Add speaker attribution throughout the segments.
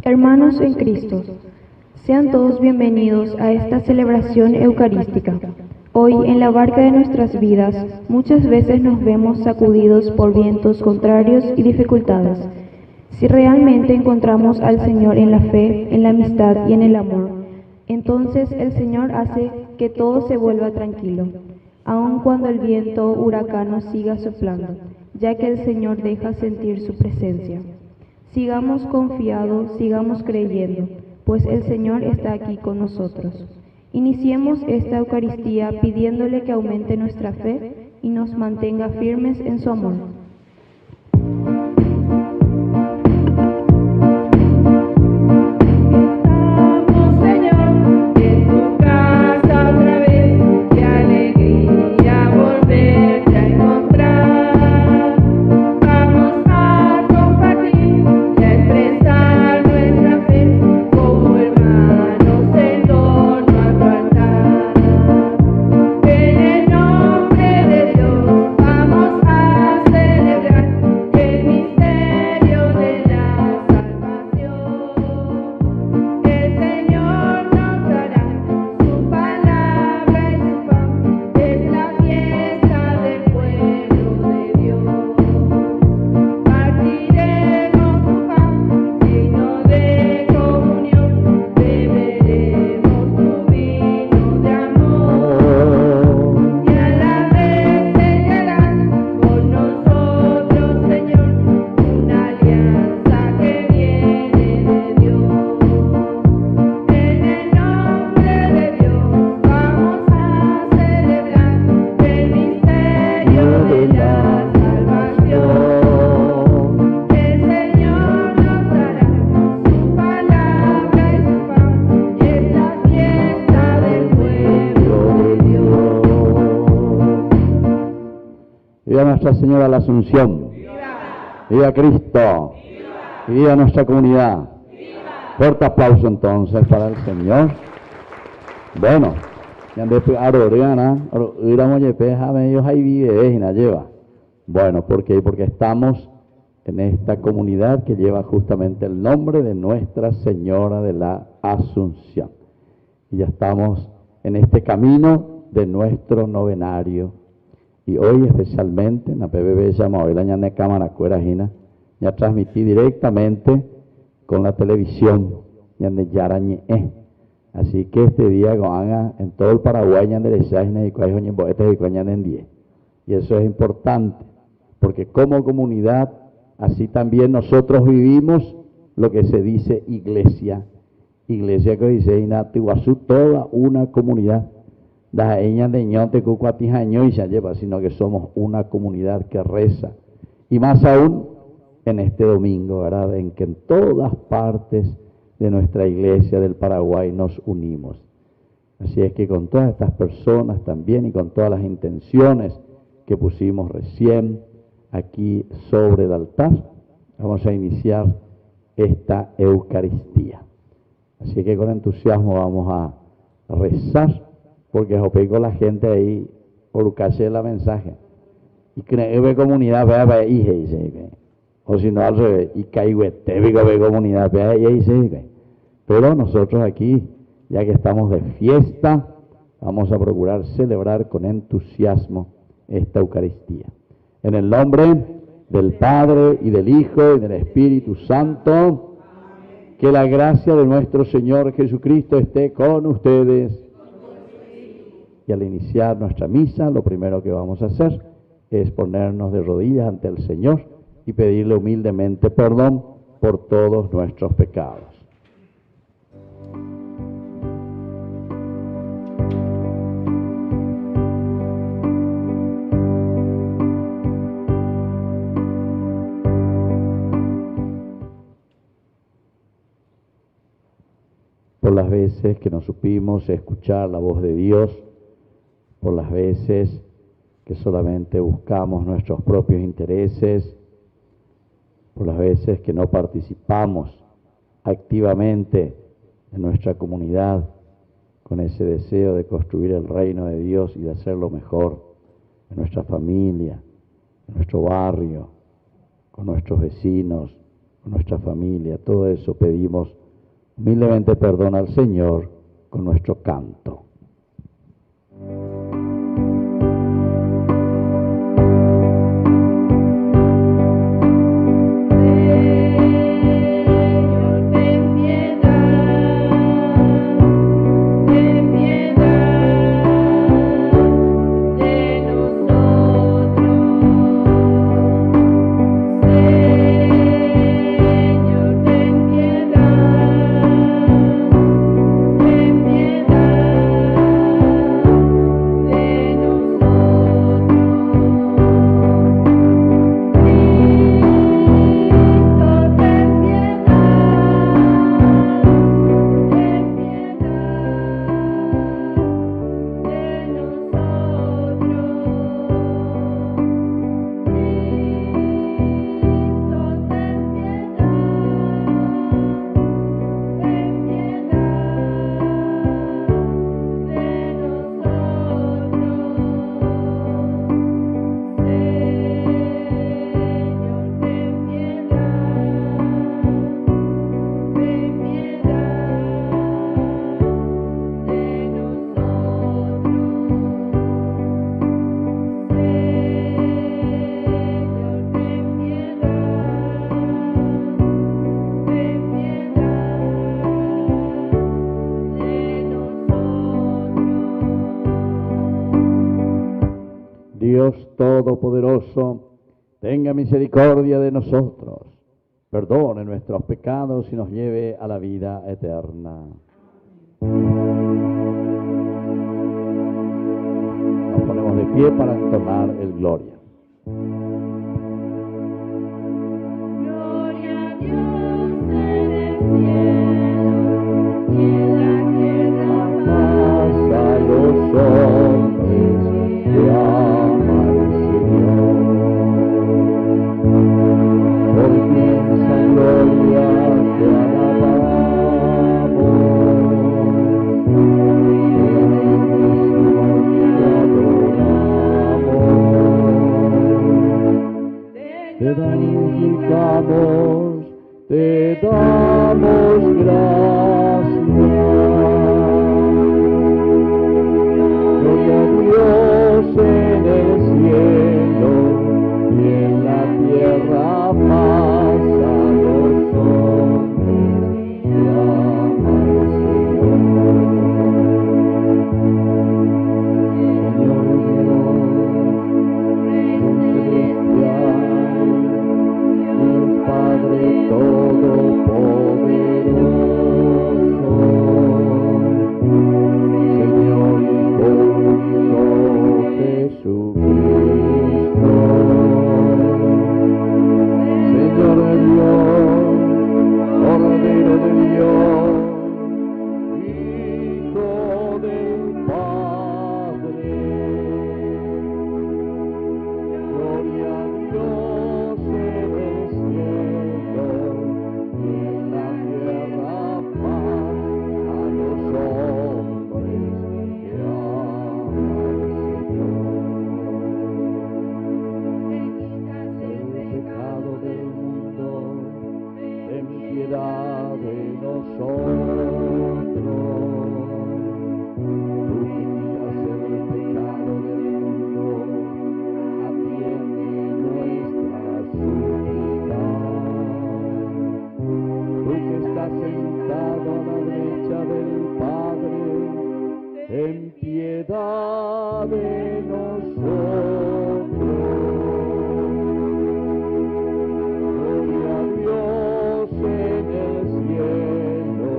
Speaker 1: Hermanos en Cristo, sean todos bienvenidos a esta celebración eucarística. Hoy, en la barca de nuestras vidas, muchas veces nos vemos sacudidos por vientos contrarios y dificultades. Si realmente encontramos al Señor en la fe, en la amistad y en el amor, entonces el Señor hace que todo se vuelva tranquilo, aun cuando el viento huracano siga soplando, ya que el Señor deja sentir su presencia. Sigamos confiados, sigamos creyendo, pues el Señor está aquí con nosotros. Iniciemos esta Eucaristía pidiéndole que aumente nuestra fe y nos mantenga firmes en su amor.
Speaker 2: Viva Nuestra Señora la Asunción. Viva Cristo. Viva nuestra comunidad. Fuerte aplauso entonces para el Señor. Bueno, bueno, ¿por qué? Porque estamos en esta comunidad que lleva justamente el nombre de Nuestra Señora de la Asunción. Y ya estamos en este camino de nuestro novenario. Y hoy especialmente, en la PBB llama hoy la ñane cámara cuerajina, ya transmití directamente con la televisión, ñane yarañe. Así que este día haga en todo el Paraguay ñane lechaina y cuajoñe boetes y cuañane en 10. Y eso es importante, porque como comunidad, así también nosotros vivimos lo que se dice iglesia. Iglesia que dice Inatiguazú, toda una comunidad. Sino que somos una comunidad que reza. Y más aún en este domingo, ¿verdad? En que en todas partes de nuestra iglesia del Paraguay nos unimos. Así es que con todas estas personas también y con todas las intenciones que pusimos recién aquí sobre el altar, vamos a iniciar esta Eucaristía. Así que con entusiasmo vamos a rezar, porque jopé con la gente ahí, por caché la mensaje. Y que ve comunidad, vea, y dice, o si no al revés, y caigüete, ve comunidad, vea, y dice. Pero nosotros aquí, ya que estamos de fiesta, vamos a procurar celebrar con entusiasmo esta Eucaristía. En el nombre del Padre, y del Hijo, y del Espíritu Santo, que la gracia de nuestro Señor Jesucristo esté con ustedes. Y al iniciar nuestra misa, lo primero que vamos a hacer es ponernos de rodillas ante el Señor y pedirle humildemente perdón por todos nuestros pecados. Por las veces que no supimos escuchar la voz de Dios, por las veces que solamente buscamos nuestros propios intereses, por las veces que no participamos activamente en nuestra comunidad con ese deseo de construir el reino de Dios y de hacerlo mejor en nuestra familia, en nuestro barrio, con nuestros vecinos, nuestra familia, todo eso pedimos humildemente perdón al Señor con nuestro canto. Dios Todopoderoso, tenga misericordia de nosotros, perdone nuestros pecados y nos lleve a la vida eterna. Nos ponemos de pie para entonar el Gloria.
Speaker 3: Gloria a Dios en el cielo y en la tierra paz a los hombres que aman al Señor. Por inmensa gloria te alabamos, te glorificamos, te damos gracias. Gloria a Dios en el cielo y en la tierra paz a los hombres que aman al Señor. Señor Dios, Rey celestial, Dios Padre Todopoderoso, Señor Hijo único Jesucristo, Señor de Dios, Cordero de Dios, Hijo del Padre. Gloria a Dios en el cielo y en la tierra paz a los hombres que aman al Señor. El pecado del mundo, ten piedad de nosotros. Tú que quitas el pecado del mundo, atiende nuestra súplica. Tú que estás sentado a la derecha del Padre, ten piedad de nosotros. Gloria a Dios en el cielo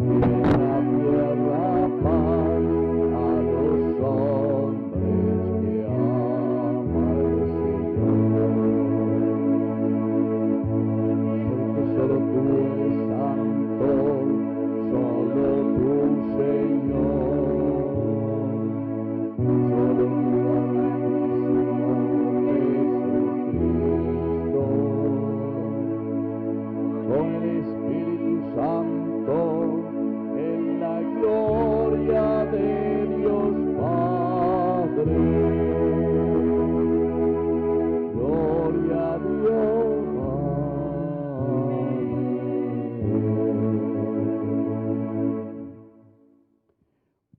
Speaker 3: y en la tierra paz a los hombres que aman al Señor. Porque solo tú eres santo, solo tú, Señor. Solo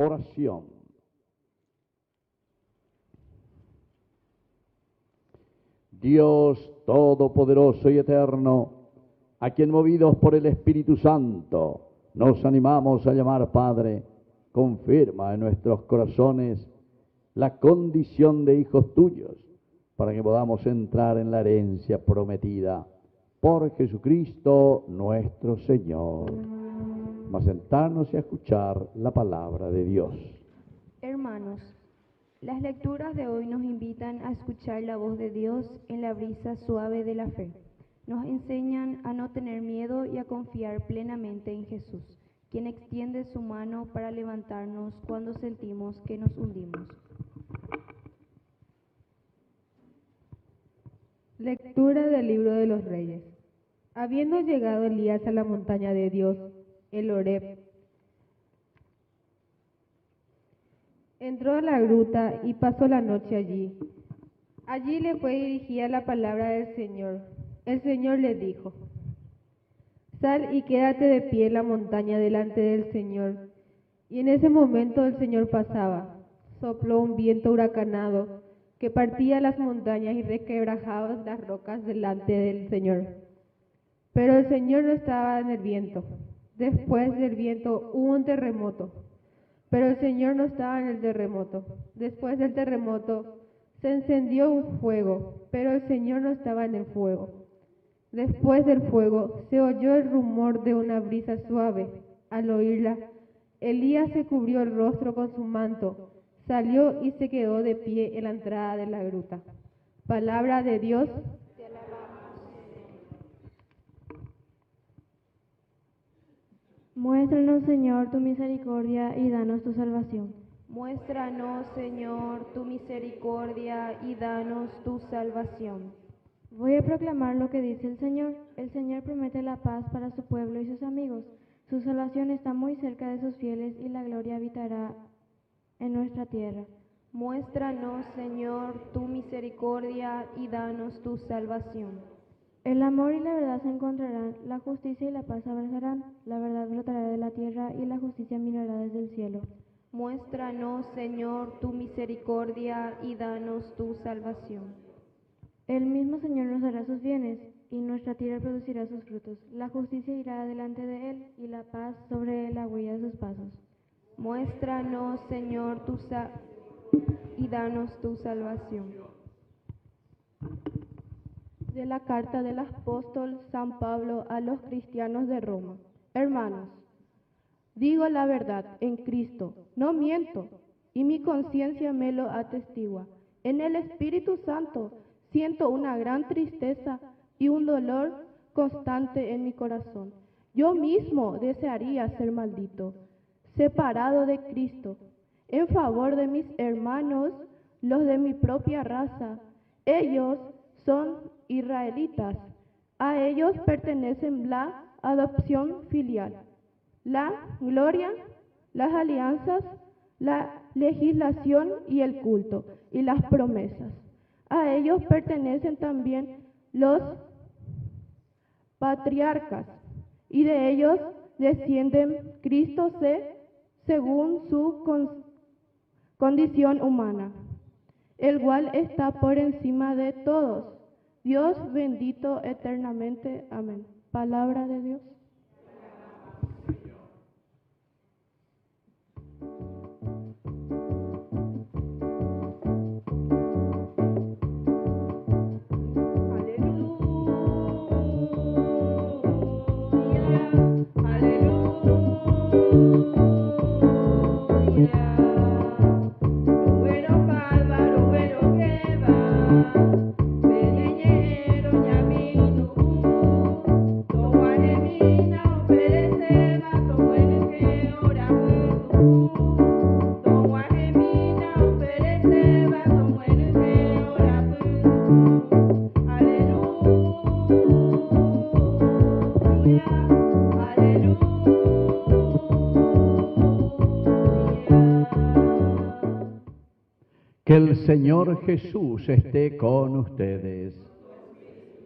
Speaker 2: Oración. Dios Todopoderoso y Eterno, a quien movidos por el Espíritu Santo nos animamos a llamar Padre, confirma en nuestros corazones la condición de hijos tuyos, para que podamos entrar en la herencia prometida por Jesucristo nuestro Señor. Vamos a sentarnos y a escuchar la palabra de Dios.
Speaker 1: Hermanos, las lecturas de hoy nos invitan a escuchar la voz de Dios en la brisa suave de la fe. Nos enseñan a no tener miedo y a confiar plenamente en Jesús, quien extiende su mano para levantarnos cuando sentimos que nos hundimos.
Speaker 4: Lectura del libro de los Reyes. Habiendo llegado Elías a la montaña de Dios, el Horeb, entró a la gruta y pasó la noche allí. Allí le fue dirigida la palabra del Señor. El Señor le dijo: Sal y quédate de pie en la montaña delante del Señor. Y en ese momento el Señor pasaba. Sopló un viento huracanado que partía las montañas y requebrajaba las rocas delante del Señor. Pero el Señor no estaba en el viento. Después del viento hubo un terremoto. Pero el Señor no estaba en el terremoto. Después del terremoto se encendió un fuego, pero el Señor no estaba en el fuego. Después del fuego se oyó el rumor de una brisa suave. Al oírla, Elías se cubrió el rostro con su manto, salió y se quedó de pie en la entrada de la gruta. Palabra de Dios.
Speaker 1: Muéstranos, Señor, tu misericordia y danos tu salvación.
Speaker 5: Muéstranos, Señor, tu misericordia y danos tu salvación.
Speaker 1: Voy a proclamar lo que dice el Señor. El Señor promete la paz para su pueblo y sus amigos. Su salvación está muy cerca de sus fieles y la gloria habitará en nuestra tierra.
Speaker 5: Muéstranos, Señor, tu misericordia y danos tu salvación.
Speaker 1: El amor y la verdad se encontrarán, la justicia y la paz abrazarán, la verdad brotará de la tierra y la justicia mirará desde el cielo.
Speaker 5: Muéstranos, Señor, tu misericordia y danos tu salvación.
Speaker 1: El mismo Señor nos dará sus bienes, y nuestra tierra producirá sus frutos. La justicia irá delante de él, y la paz sobre la huella de sus pasos.
Speaker 5: Muéstranos, Señor, y danos tu salvación.
Speaker 4: De la carta del apóstol San Pablo a los cristianos de Roma. Hermanos, digo la verdad en Cristo, no miento, y mi conciencia me lo atestigua. En el Espíritu Santo siento una gran tristeza y un dolor constante en mi corazón. Yo mismo desearía ser maldito, separado de Cristo, en favor de mis hermanos, los de mi propia raza. Ellos son israelitas. A ellos pertenecen la adopción filial, la gloria, las alianzas, la legislación y el culto, y las promesas. A ellos pertenecen también los patriarcas, y de ellos descienden Cristo según su condición humana, el cual está por encima de todos. Dios bendito eternamente. Amén. Palabra de Dios.
Speaker 2: Que el Señor Jesús esté con ustedes.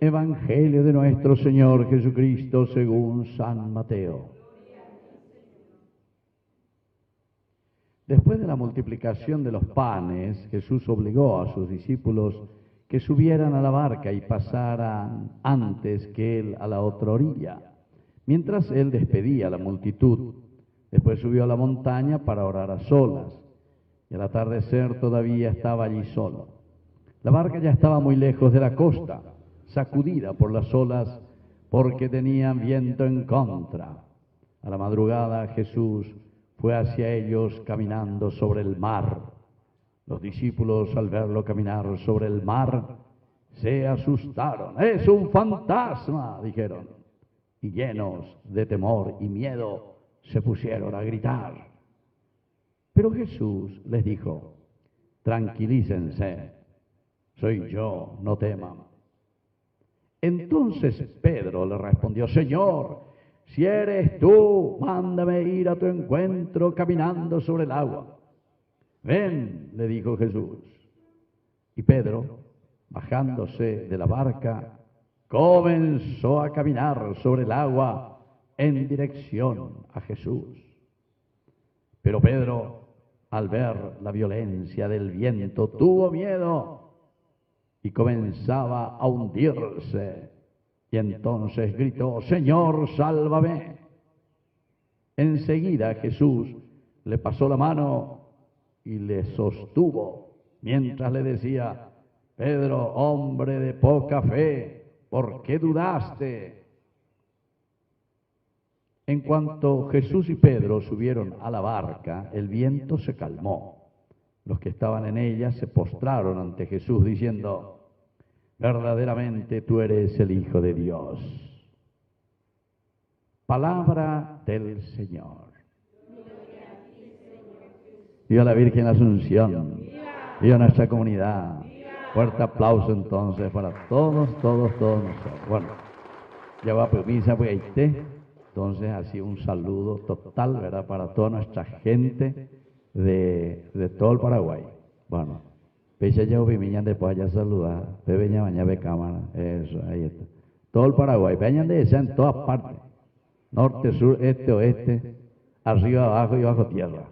Speaker 2: Evangelio de nuestro Señor Jesucristo según San Mateo. Después de la multiplicación de los panes, Jesús obligó a sus discípulos que subieran a la barca y pasaran antes que él a la otra orilla, mientras él despedía a la multitud. Después subió a la montaña para orar a solas, y al atardecer todavía estaba allí solo. La barca ya estaba muy lejos de la costa, sacudida por las olas, porque tenían viento en contra. A la madrugada Jesús fue hacia ellos caminando sobre el mar. Los discípulos, al verlo caminar sobre el mar, se asustaron. ¡Es un fantasma!, dijeron. Y llenos de temor y miedo, se pusieron a gritar. Pero Jesús les dijo: tranquilícense, soy yo, no teman. Entonces Pedro le respondió: Señor, si eres tú, mándame ir a tu encuentro caminando sobre el agua. Ven, le dijo Jesús. Y Pedro, bajándose de la barca, comenzó a caminar sobre el agua en dirección a Jesús. Pero Pedro, al ver la violencia del viento, tuvo miedo y comenzaba a hundirse. Y entonces gritó: Señor, sálvame. Enseguida Jesús le pasó la mano y le sostuvo, mientras le decía: Pedro, hombre de poca fe, ¿por qué dudaste? En cuanto Jesús y Pedro subieron a la barca, el viento se calmó. Los que estaban en ella se postraron ante Jesús diciendo: verdaderamente tú eres el Hijo de Dios. Palabra del Señor. Viva la Virgen Asunción. Viva nuestra comunidad. Fuerte aplauso entonces para todos nosotros. Bueno, ya va permisa pues ahí. Entonces así un saludo total, ¿verdad?, para toda nuestra gente de todo el Paraguay. Bueno, pecha ya opimiñan después allá saludar, peña baña de cámara, eso, ahí está. Todo el Paraguay, peñan de esa en todas partes, norte, sur, este, oeste, arriba, abajo y bajo tierra,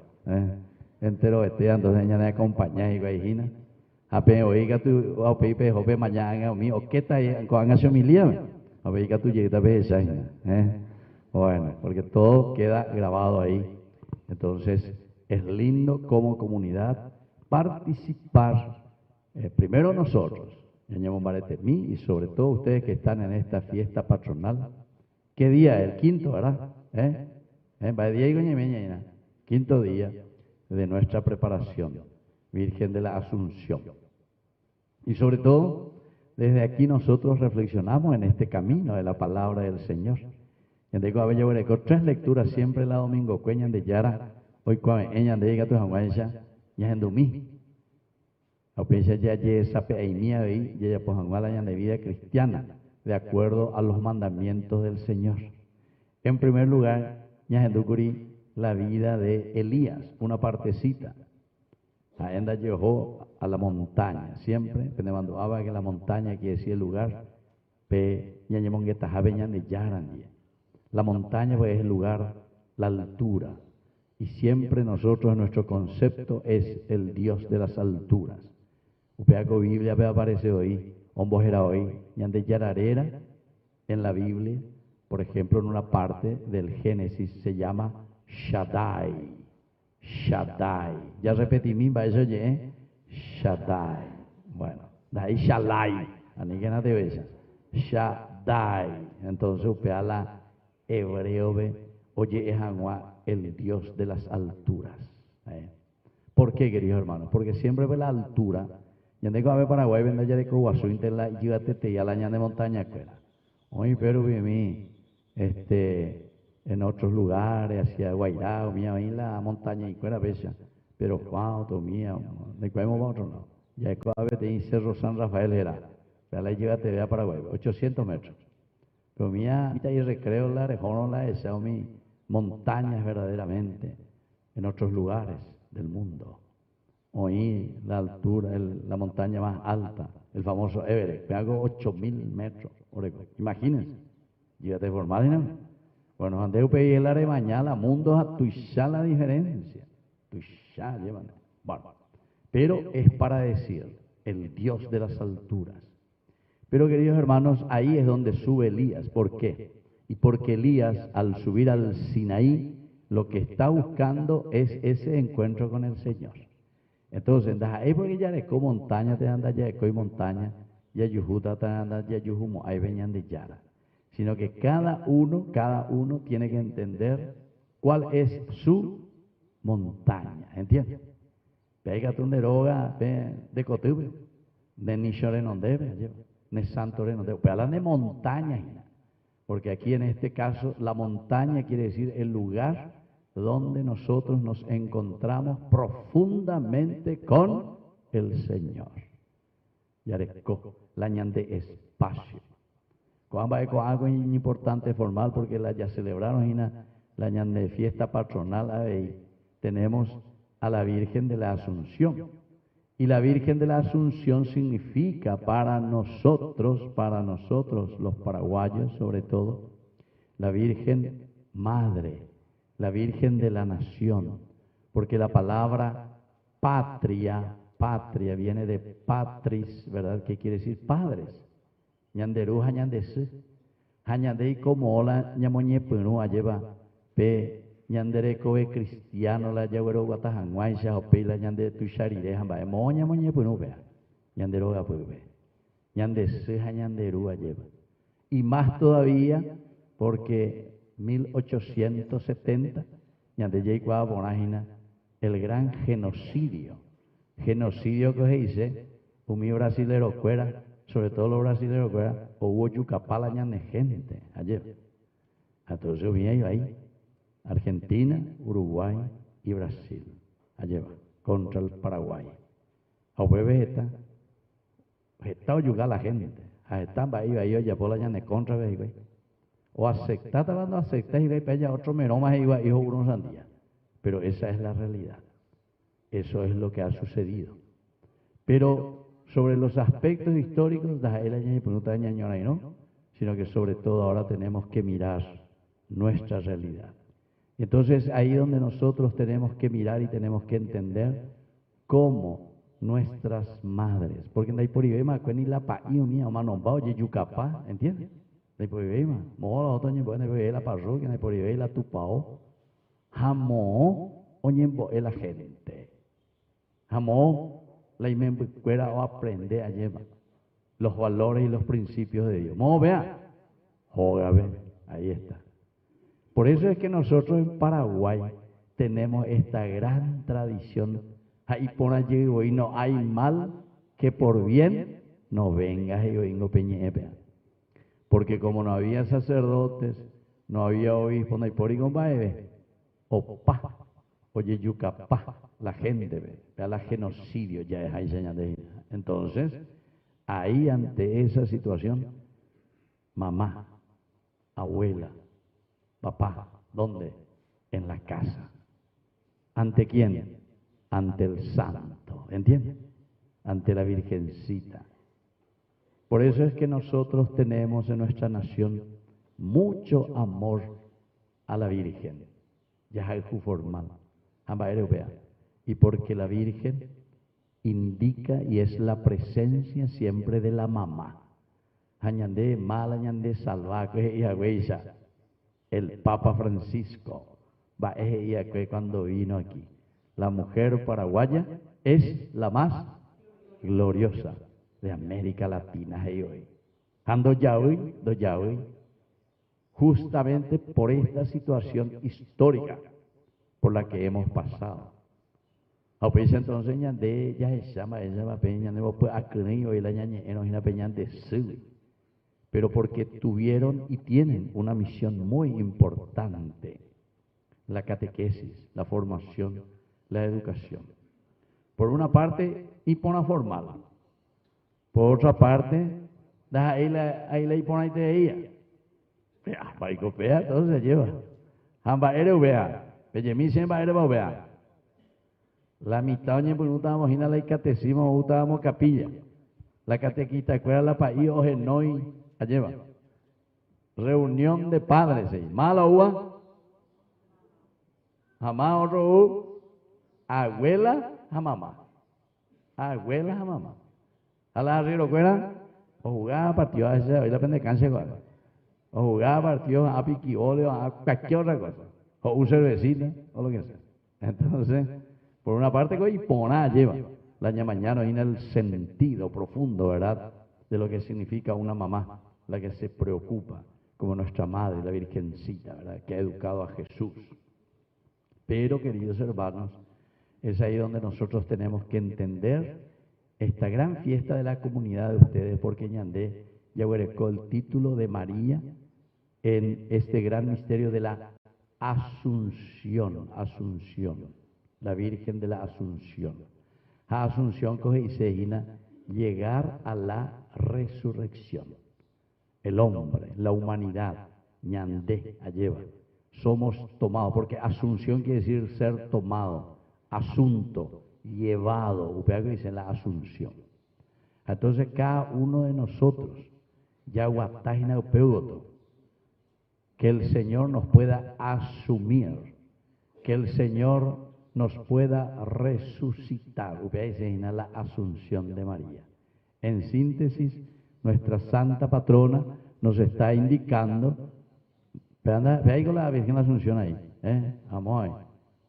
Speaker 2: entero este, entonces ya me acompaña y guayjina. Apenas oiga tu, opipe, jope mañana, mi, o qué tal, con hace humilía, oiga tu llegada esa, Bueno, porque todo queda grabado ahí. Entonces, es lindo como comunidad participar, primero nosotros, Ñañamo Marete, mí y sobre todo ustedes que están en esta fiesta patronal. ¿Qué día? El quinto, ¿verdad? Quinto día de nuestra preparación, Virgen de la Asunción. Y sobre todo, desde aquí nosotros reflexionamos en este camino de la palabra del Señor. Tres lecturas siempre la domingo, cueñan de Yara, hoy cueñan de Yara, tu janguaisha, ya en Dumí. A pesar ya esa peimía ahí, ya pues janguala de vida cristiana, de acuerdo a los mandamientos del Señor. En primer lugar, ya en Ducuri, la vida de Elías, una partecita. Aenda llegó a la montaña, siempre, cuando habla que la montaña quiere decir el lugar, pe ñañemongueta jabeñan de Yaran. La montaña pues, es el lugar, la altura. Y siempre nosotros, nuestro concepto es el Dios de las alturas. Upeaco Biblia aparece hoy, hombojera hoy, y ande yararera en la Biblia, por ejemplo, en una parte del Génesis se llama Shaddai. Shaddai. Ya repetí mi eso ye, Shaddai. Bueno, de ahí Shalai, ani que no te besas. Shaddai. Entonces upea la hebreo ve, oye es el Dios de las alturas. ¿Por qué, queridos hermanos? Porque siempre ve la altura. Ya tengo a ver Paraguay, venda ya de Coguazú, la llévate ya la ña de montaña cuera. Oye, pero vi en otros lugares, hacia Guairao, mía, ahí la montaña y cuera bella. Pero cuánto mía, de cuál vamos otro no. Ya a ver te Cerro San Rafael era. Ya la llévate a Paraguay, 800 metros. Comía y recreo la rejono la esa mi montañas verdaderamente en otros lugares del mundo. Oí la altura, la montaña más alta, el famoso Everest, me hago 8000 metros. Imagínense, llévate formado, ¿no? Bueno, ande upei el are mañana, mundos a tuizar la diferencia. ya llevan. Bueno, pero es para decir el Dios de las alturas. Pero queridos hermanos, ahí es donde sube Elías. ¿Por qué? Y porque Elías, al subir al Sinaí, lo que está buscando es ese encuentro con el Señor. Entonces, ahí porque ya de montaña te anda ya de montaña, ya yujuta te anda ya yujumo, ahí venían de Yara. Sino que cada uno tiene que entender cuál es su montaña, ¿entiendes? Pégate un deroga de Cotubre, de Nishore no debe, de Santore no debe, pero hablan de montaña, porque aquí en este caso la montaña quiere decir el lugar donde nosotros nos encontramos profundamente con el Señor. Yareco, la ñande espacio. Cuando hay algo importante formal, porque ya celebraron la ñande fiesta patronal, ahí tenemos a la Virgen de la Asunción. Y la Virgen de la Asunción significa para nosotros los paraguayos sobre todo, la Virgen Madre, la Virgen de la Nación, porque la palabra patria viene de patris, ¿verdad? ¿Qué quiere decir? Padres. Ñanderú, ñandesú, ñandei como hola, ñamoñe punu, lleva pe, ñandere coe cristiano, la yagüero guatajanguay, xaope, la ñande tu xarire, jambae, moñe punu, vea, ñandero gapuve, ñandesú, ñanderú, lleva. Y más todavía, porque 1870, el gran genocidio que se dice, un brasilero fuera, sobre todo los brasileños fuera, hubo yucapala ñane gente, ayer. Entonces vine ahí, Argentina, Uruguay y Brasil, ayer, contra el Paraguay. A vegeta o yuga la gente, a estar ahí, ya por la ñane contra vegeta. O aceptar, hablando aceptar y ve para allá otro meroma y hijo uno sandía. Pero esa es la realidad. Eso es lo que ha sucedido. Pero sobre los aspectos históricos, no, sino que sobre todo ahora tenemos que mirar nuestra realidad. Entonces ahí donde nosotros tenemos que mirar y tenemos que entender cómo nuestras madres, porque no hay por ibema, ni la paío mía, o manombao, yucapá, ¿entiendes? No hay por ibema, mola otoño, no hay por ibema la parroquia, no hay por ibema la tupao, jamó, oñembo la gente, jamó la inmencuera o aprende a llevar los valores y los principios de Dios. Mo vea, joga, ve, ahí está. Por eso es que nosotros en Paraguay tenemos esta gran tradición. Ahí por allí hoy no hay mal que por bien no vengas y oingo peñepe. Porque como no había sacerdotes, no había obispos, no hay por igombaebe, opa, oye yucapá, la gente ve, vea la genocidio ya es ahí señal. Entonces, ahí ante esa situación, mamá, abuela, papá, ¿dónde? En la casa. ¿Ante quién? Ante el santo, ¿entiendes? Ante la Virgencita. Por eso es que nosotros tenemos en nuestra nación mucho amor a la Virgen, ya es formal, y porque la Virgen indica y es la presencia siempre de la mamá. Añandé mal, añandé salvaje y agüeya. El Papa Francisco va a cuando vino aquí. La mujer paraguaya es la más gloriosa de América Latina hoy. Ando yaui, do yaui, justamente por esta situación histórica por la que hemos pasado. A veces entonces ñande ya se llama ella va peña no puede acreer hoy la ñañe en una peña de sui. Pero porque tuvieron y tienen una misión muy importante, la catequesis, la formación, la educación. Por una parte, y por una formal. Por otra parte, ahí la impone de ella. Para copiar, entonces se lleva. Hamba ere vea, peyemisen va ere vea. La mitad oñe pues estábamos en la catecismo, estábamos capilla. La catequista, ¿cuál la país o genoi? Lleva. Reunión de padres, mala uva, jamás otro abuela a mamá. Abuela a mamá. A la arriba, ¿recuerdan? O jugaba partidos a veces, hoy la pendecancia, o jugaba partidos a piquioleo, a cualquier otra cosa. O un cervecita, o lo que sea. Entonces, por una parte, y por nada lleva. La mañana en el sentido profundo, ¿verdad? De lo que significa una mamá, la que se preocupa, como nuestra madre, la Virgencita, ¿verdad? Que ha educado a Jesús. Pero, queridos hermanos, es ahí donde nosotros tenemos que entender esta gran fiesta de la comunidad de ustedes, porque Ñandé ya huerecó el título de María en este gran misterio de la Asunción, la Virgen de la Asunción. La Asunción coge y se digna llegar a la resurrección. El hombre, la humanidad, Ñandé, lleva. Somos tomados, porque Asunción quiere decir ser tomado, asunto, llevado, ustedes dicen la Asunción. Entonces cada uno de nosotros, ya guatágina upeugoto, que el Señor nos pueda asumir, que el Señor nos pueda resucitar. Ustedes dicen la Asunción de María. En síntesis, nuestra santa patrona nos está indicando, ve ahí con la Virgen de la Asunción ahí, vamos ahí.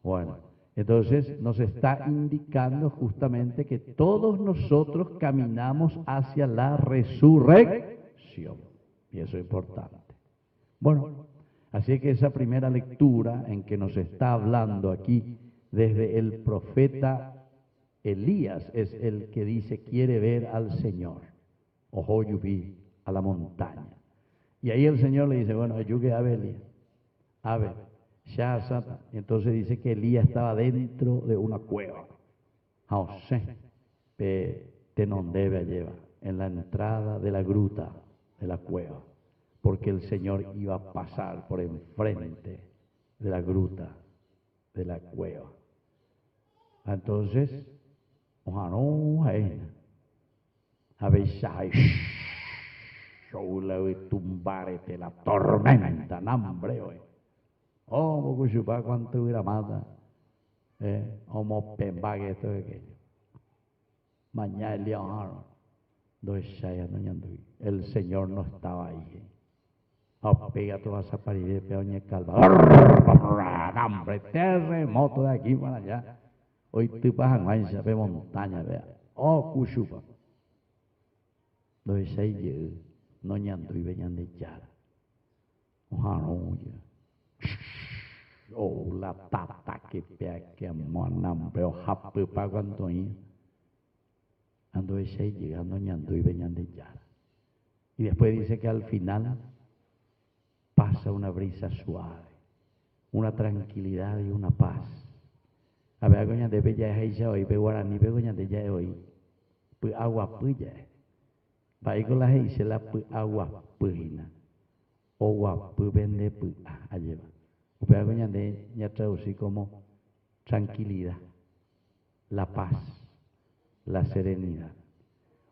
Speaker 2: Bueno, entonces nos está indicando justamente que todos nosotros caminamos hacia la resurrección. Y eso es importante. Bueno, así que esa primera lectura en que nos está hablando aquí desde el profeta Elías es el que dice quiere ver al Señor. Ojo, yo vi a la montaña. Y ahí el Señor le dice, bueno, yo que a ver, Elías, a ver, ya sata. Entonces dice que Elías estaba dentro de una cueva. José, te non debe llevar en la entrada de la gruta de la cueva, porque el Señor iba a pasar por enfrente de la gruta de la cueva. Entonces, ojalá a ver, yo le voy a tumbar la tormenta, hambre hoy. Oh, Mocuchupá, cuánto hubiera mata. Como pembague esto de aquello. Mañana el día el Señor no estaba ahí. Pega toda esa pared de peoña calva. Hambre, terremoto de aquí para allá. Hoy tú vas a se ve montaña, vea. Oh, Cuchupa. Doy seis no ñando y veñan de yara. Ojalá, oh, la tata que pea que monam, pero jape pa cuanto ahí. Ando ese llegando ñando y veñan de yara. Y después dice que al final pasa una brisa suave, una tranquilidad y una paz. A ver, coña de bella es ella hoy, ve guaraní, ve coña de ella hoy. Pues agua puya. Va con la dice la agua pujina. O guapu vende pu a lleva. Upea coña de ya traducí como tranquilidad, la paz, la serenidad.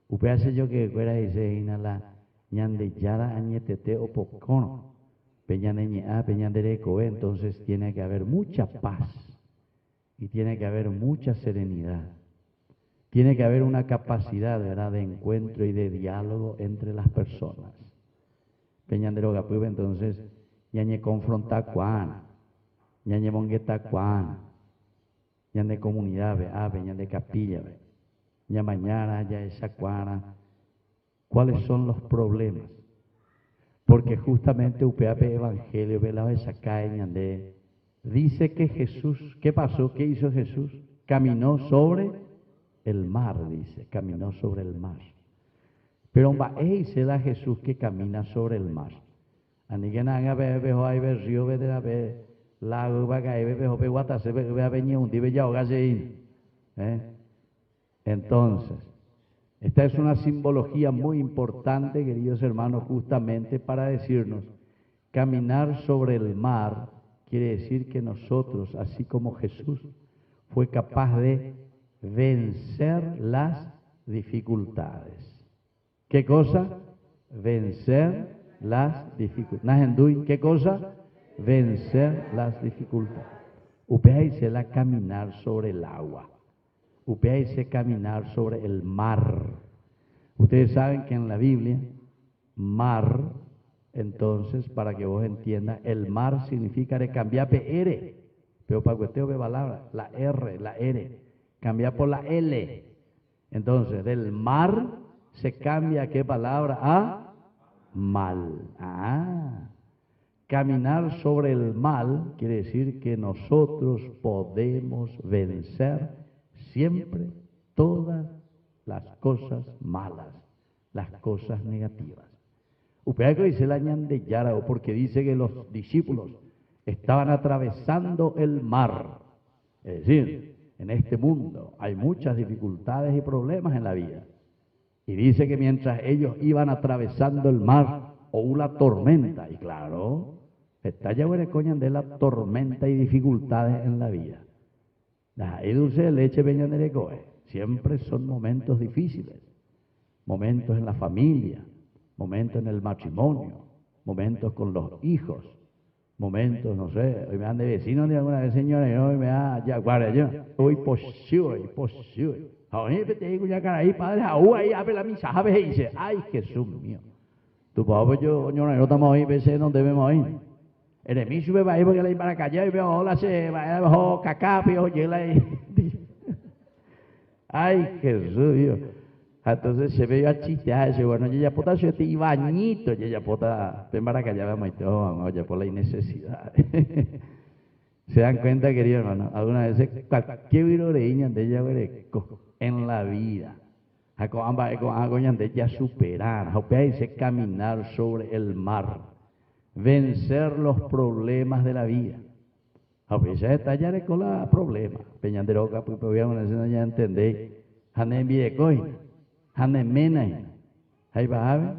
Speaker 2: Upea se yo que fuera dice ina la ñande yara añetete o pocono. Peñaneña, peñandereco, entonces tiene que haber mucha paz y tiene que haber mucha serenidad. Tiene que haber una capacidad, ¿verdad?, de encuentro y de diálogo entre las personas. Peñandero Gapuibe, entonces, ñañe confronta cuán, ñañe mongueta cuán, ñañe comunidad, ñañe capilla, ña mañana, ya esa cuana. ¿Cuáles son los problemas? Porque justamente UPAP Evangelio, velado esa caña de dice que Jesús, ¿qué pasó? ¿Qué hizo Jesús? Caminó sobre el mar, dice, caminó sobre el mar. Pero se da Jesús que camina sobre el mar. Aniguenanga bejo hay ver río de la be lago bagay bejo be guatase be aveñe un dibe ya ogasein. Entonces, esta es una simbología muy importante, queridos hermanos, justamente para decirnos, caminar sobre el mar quiere decir que nosotros, así como Jesús, fue capaz de vencer las dificultades. ¿Qué cosa? Vencer las dificultades. ¿Qué cosa? Vencer las dificultades. Upea dice la caminar sobre el agua. Upea dice caminar sobre el mar. Ustedes saben que en la Biblia, mar, entonces, para que vos entiendas, el mar significa de cambiar PR, pero para cuestión de palabra, la R, la R, cambiar por la L. Entonces, del mar se cambia, ¿qué palabra? A mal. Caminar sobre el mal quiere decir que nosotros podemos vencer siempre todas las cosas malas, las cosas negativas. Upea que dice la ñande Yarao, porque dice que los discípulos estaban atravesando el mar. Es decir, en este mundo hay muchas dificultades y problemas en la vida. Y dice que mientras ellos iban atravesando el mar o una tormenta, y claro, está ya coñan de la tormenta y dificultades en la vida. Y dulce de leche venían de coe. Siempre son momentos difíciles, momentos en la familia, momentos en el matrimonio, momentos con los hijos, momentos, no sé, hoy me dan de vecinos de alguna vez, señora, y hoy me da ya guarda yo, hoy posible. Ahora te digo ya cara ahí, padre, ahí abre la misa, abre y dice, ay Jesús mío, tu papá yo, señora, no estamos ahí, veces no debemos ir. El emiso me va a ir porque le iba a callar y veo, hola, se va a bajar cacapi, oye, ay Jesús mío. Entonces se ve a chistear, dice, bueno, ya pota yo te bañito, ya pota, ven para callar, vamos y todo, oye, por la innecesidad. Se dan cuenta, querido hermano, algunas veces cualquier viroreña de ella en la vida, de ella superar, dice caminar sobre el mar, vencer los problemas de la vida. A veces está ya de cola problemas, peñanderoca, pues podíamos ya entender, hanen videocoin, hanen mena, ahí va a ver,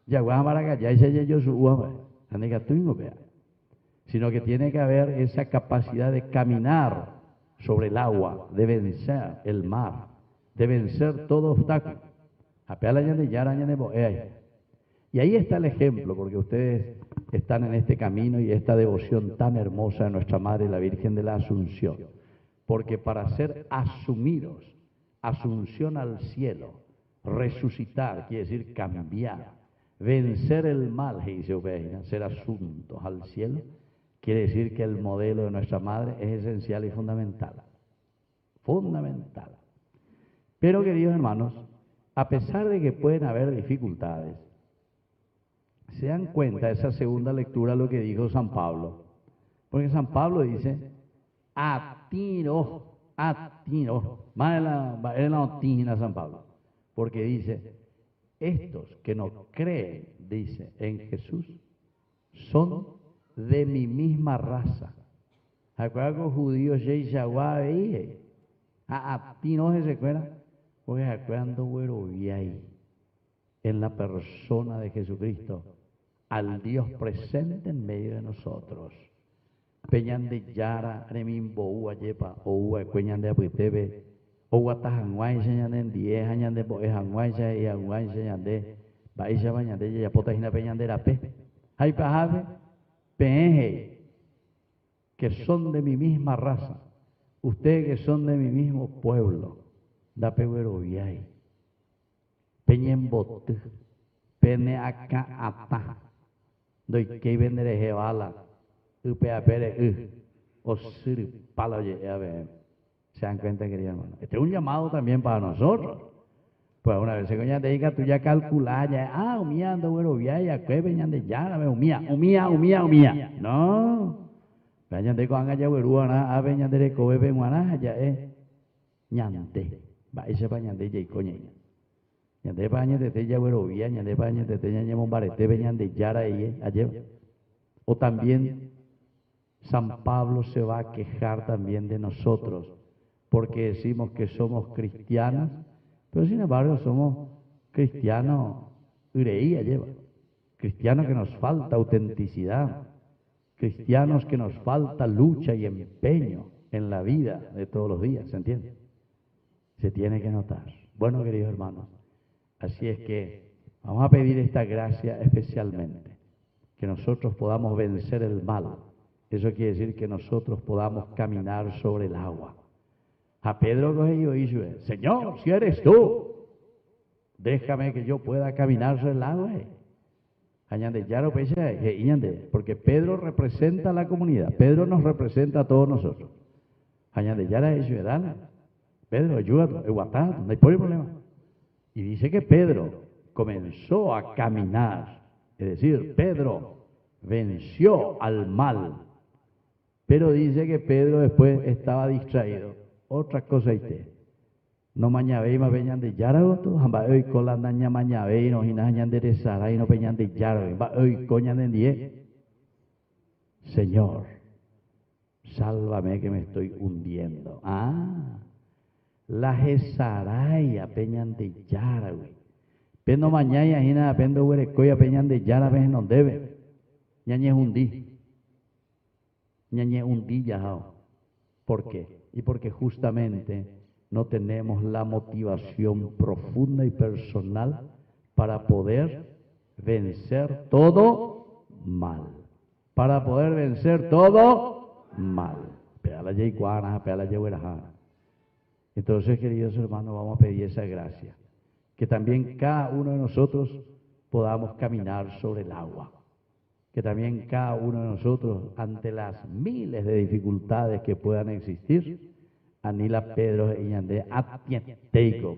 Speaker 2: ya voy a para ya ese yo su uva, hanen gatuingo, vea. Sino que tiene que haber esa capacidad de caminar sobre el agua, de vencer el mar, de vencer todo obstáculo. Y ahí está el ejemplo, porque ustedes están en este camino y esta devoción tan hermosa de nuestra Madre, la Virgen de la Asunción. Porque para ser asumidos, asunción al cielo, resucitar, quiere decir cambiar, vencer el mal, dice ser asuntos al cielo, quiere decir que el modelo de nuestra Madre es esencial y fundamental. Fundamental. Pero, queridos hermanos, a pesar de que pueden haber dificultades, se dan cuenta, esa segunda lectura, lo que dijo San Pablo. Porque San Pablo dice, atiro, más en la otígena San Pablo. Porque dice, estos que no creen, dice, en Jesús, son de mi misma raza. ¿Acuerdan con judíos Yeshua veía? A ti no se recuerda, porque acuerdan de ahí en la persona de Jesucristo, al Dios presente en medio de nosotros. Peñan de Yara, Remin Boua Yepa, Oua, Cueñan de Apuitebe, Oua Tajanguay, Señan de 10 años de Boejanguay, y Anguay, Señan de Baisha Bañan de Yapotagina Peñan de Rape. Hay pajabe. Peje, que son de mi misma raza, ustedes que son de mi mismo pueblo, da peguero viay, peñen bote, pene acá ata, doy que vendere jebala, upea pere, o sir palo se dan cuenta, querido hermano. Este es un llamado también para nosotros. Pues una vez se coña te diga, tú ya calculás, ya, humiando, bueno, ya, que venían de ya, humía. No. Venían de coanga ya, güeruana, venían de cobe, guana, ya, ñante. Va, ese pañante, ya, y coñeña. Ñante paña de te ya, güero, ya, ñante paña de te ya, ñamon barete, venían de yara, ayer. O también, San Pablo se va a quejar también de nosotros, porque decimos que somos cristianos. Pero sin embargo somos cristianos, cristianos que nos falta autenticidad, cristianos que nos falta lucha y empeño en la vida de todos los días, ¿se entiende? Se tiene que notar. Bueno, queridos hermanos, así es que vamos a pedir esta gracia especialmente, que nosotros podamos vencer el mal, Eso quiere decir que nosotros podamos caminar sobre el agua. A Pedro cogió y dijo, Señor, si eres tú, déjame que yo pueda caminar sobre el agua. Añade, ya lo pensé, porque Pedro representa a la comunidad, Pedro nos representa a todos nosotros. Añade, ya la he hecho, dale. Pedro, ayúdame, no hay problema. Y dice que Pedro comenzó a caminar, es decir, Pedro venció al mal. Pero dice que Pedro después estaba distraído. Otra cosa usted. No mañabé más peñan de yaragoto, hamba hoy con la daña mañabé no hinañan de resara y no peñan de yaragoto, va hoy coñan de die. Señor, sálvame que me estoy hundiendo. La jesaraya peñan de yaragoto. Pendo mañana hina pendo huerecoya peñan de yaragoto no debe. Ñañe hundí. Ñañe hundí ya. ¿Por qué? Y porque justamente no tenemos la motivación profunda y personal para poder vencer todo mal. Para poder vencer todo mal. Entonces, queridos hermanos, vamos a pedir esa gracia. Que también cada uno de nosotros podamos caminar sobre el agua. Que también cada uno de nosotros, ante las miles de dificultades que puedan existir, Anila Pedro y Yandé atienteco,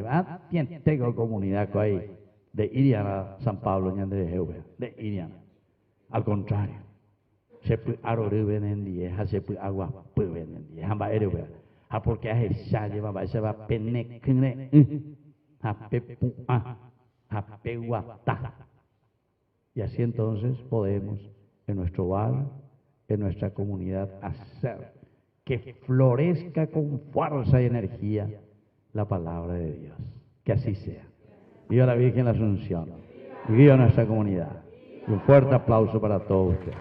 Speaker 2: atienteco comunidad que hay de Iriana San Pablo Yandé de Jehová, de Iriana. Al contrario, se puede arrojar en día, se puede agua puede en día, hamba Jehová. Porque a esa lleva se va penecne, a pepua, a peguata. Y así entonces podemos en nuestro hogar, en nuestra comunidad hacer que florezca con fuerza y energía la palabra de Dios. Que así sea. Viva la Virgen la Asunción. Y viva nuestra comunidad. Y un fuerte aplauso para todos ustedes.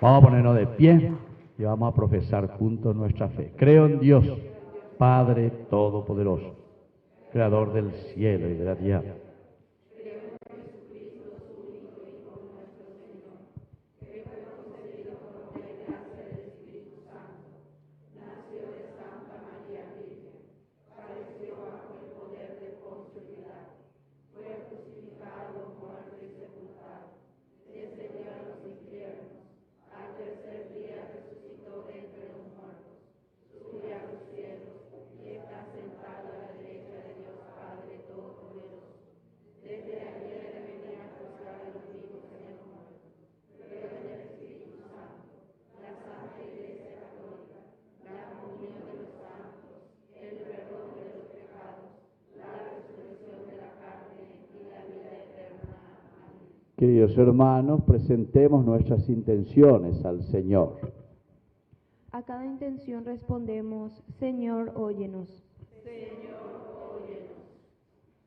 Speaker 2: Vamos a ponernos de pie y vamos a profesar juntos nuestra fe. Creo en Dios, Padre Todopoderoso, Creador del cielo y de la tierra. Queridos hermanos, presentemos nuestras intenciones al Señor.
Speaker 5: A cada intención respondemos, Señor, óyenos.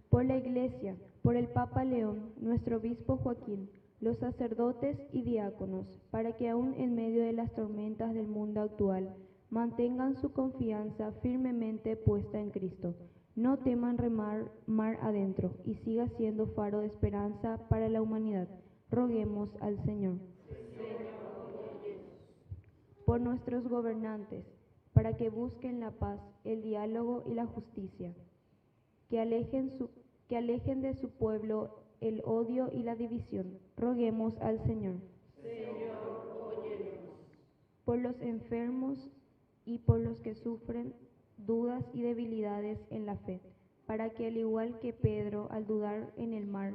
Speaker 5: Por la Iglesia, por el Papa León, nuestro obispo Joaquín, los sacerdotes y diáconos, para que aún en medio de las tormentas del mundo actual, mantengan su confianza firmemente puesta en Cristo. No teman remar mar adentro y siga siendo faro de esperanza para la humanidad. Roguemos al Señor. Por nuestros gobernantes, para que busquen la paz, el diálogo y la justicia, que alejen de su pueblo el odio y la división. Roguemos al Señor. Por los enfermos y por los que sufren dudas y debilidades en la fe, para que al igual que Pedro al dudar en el mar,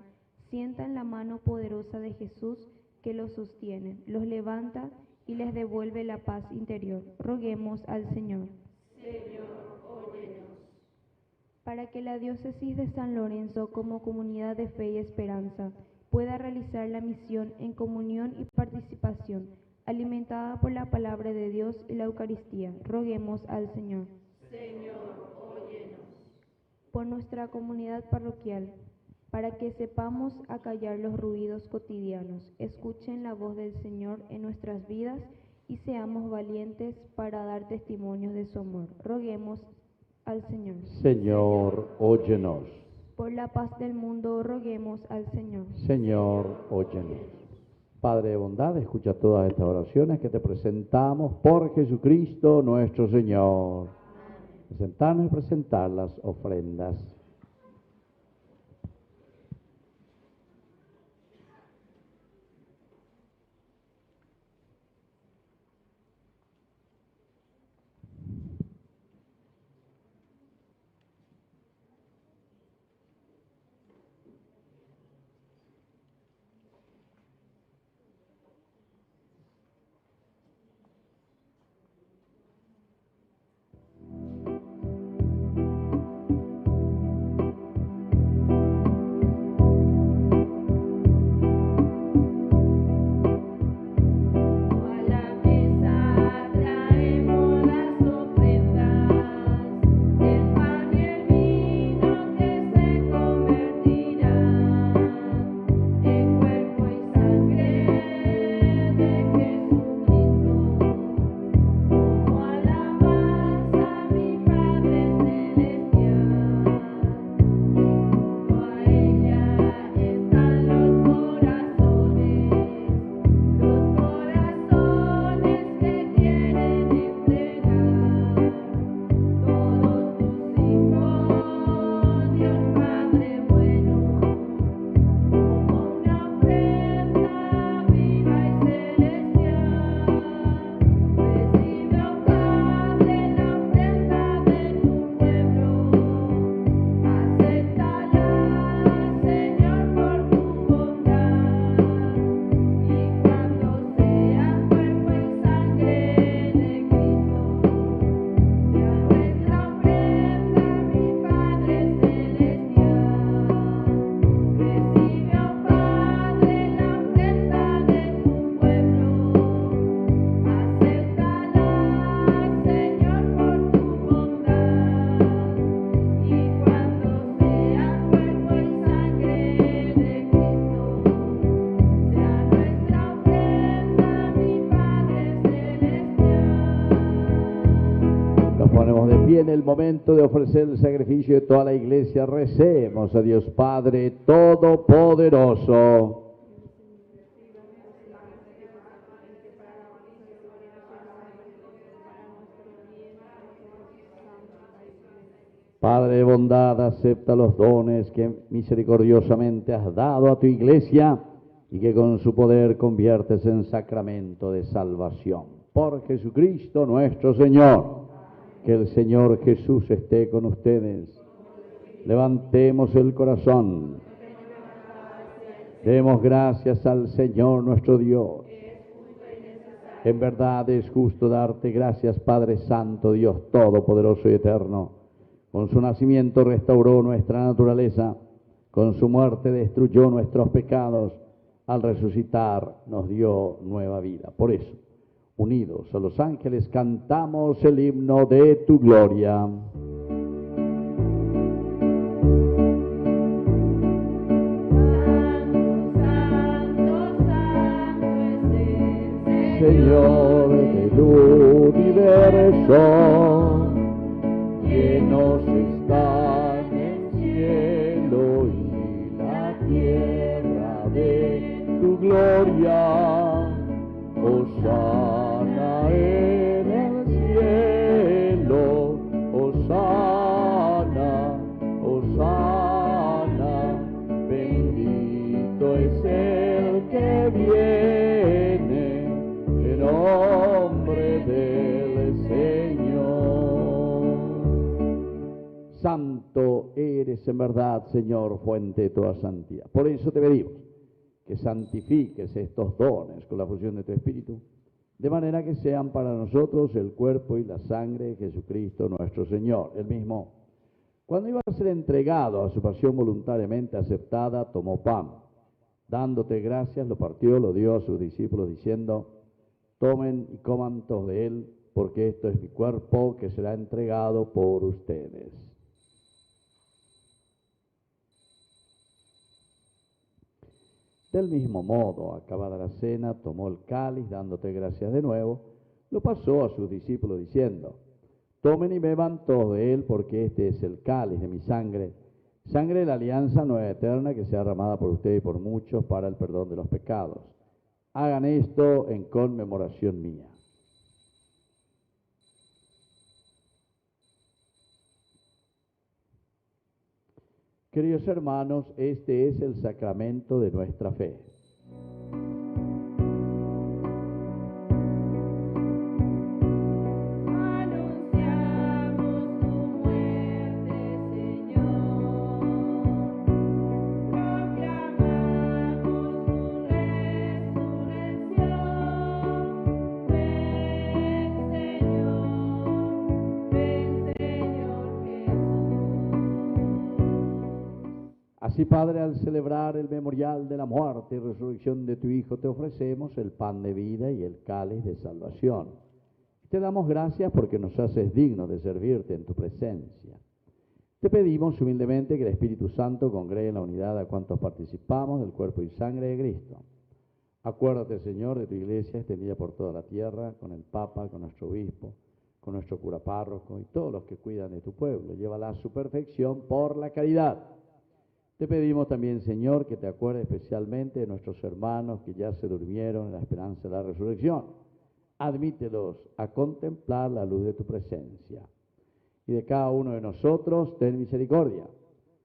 Speaker 5: sientan la mano poderosa de Jesús que los sostiene, los levanta y les devuelve la paz interior. Roguemos al Señor. Para que la diócesis de San Lorenzo, como comunidad de fe y esperanza, pueda realizar la misión en comunión y participación, alimentada por la palabra de Dios y la Eucaristía. Roguemos al Señor. Por nuestra comunidad parroquial, para que sepamos acallar los ruidos cotidianos, escuchen la voz del Señor en nuestras vidas y seamos valientes para dar testimonios de su amor. Roguemos al Señor.
Speaker 2: Señor, óyenos.
Speaker 5: Por la paz del mundo, roguemos al Señor.
Speaker 2: Señor, óyenos. Padre de bondad, escucha todas estas oraciones que te presentamos por Jesucristo nuestro Señor. Presentarnos y presentar las ofrendas. En el momento de ofrecer el sacrificio de toda la iglesia, recemos a Dios Padre Todopoderoso. Padre de bondad, acepta los dones que misericordiosamente has dado a tu iglesia y que con su poder conviertes en sacramento de salvación. Por Jesucristo nuestro Señor. Que el Señor Jesús esté con ustedes. Levantemos el corazón. Demos gracias al Señor nuestro Dios. En verdad es justo darte gracias, Padre Santo, Dios Todopoderoso y Eterno. Con su nacimiento restauró nuestra naturaleza, con su muerte destruyó nuestros pecados, al resucitar nos dio nueva vida. Por eso, unidos a los ángeles, cantamos el himno de tu gloria. Señor del universo, llenos están el cielo y la tierra de tu gloria. Hosana en el cielo, Hosana, Hosana, bendito es el que viene en nombre del Señor. Santo eres en verdad, Señor, fuente de toda santidad. Por eso te pedimos que santifiques estos dones con la fusión de tu Espíritu, de manera que sean para nosotros el cuerpo y la sangre de Jesucristo nuestro Señor. Él mismo, cuando iba a ser entregado a su pasión voluntariamente aceptada, tomó pan. Dándote gracias, lo partió, lo dio a sus discípulos, diciendo: tomen y coman todos de él, porque esto es mi cuerpo que será entregado por ustedes. Del mismo modo, acabada la cena, tomó el cáliz, dándote gracias de nuevo, lo pasó a sus discípulos diciendo: tomen y beban todos de él, porque este es el cáliz de mi sangre, sangre de la alianza nueva eterna que sea derramada por ustedes y por muchos para el perdón de los pecados. Hagan esto en conmemoración mía. Queridos hermanos, este es el sacramento de nuestra fe. Así, Padre, al celebrar el memorial de la muerte y resurrección de tu Hijo, te ofrecemos el pan de vida y el cáliz de salvación. Te damos gracias porque nos haces dignos de servirte en tu presencia. Te pedimos humildemente que el Espíritu Santo congregue en la unidad a cuantos participamos del cuerpo y sangre de Cristo. Acuérdate, Señor, de tu iglesia extendida por toda la tierra, con el Papa, con nuestro obispo, con nuestro cura párroco y todos los que cuidan de tu pueblo. Llévala a su perfección por la caridad. Te pedimos también, Señor, que te acuerdes especialmente de nuestros hermanos que ya se durmieron en la esperanza de la resurrección. Admítelos a contemplar la luz de tu presencia. Y de cada uno de nosotros, ten misericordia.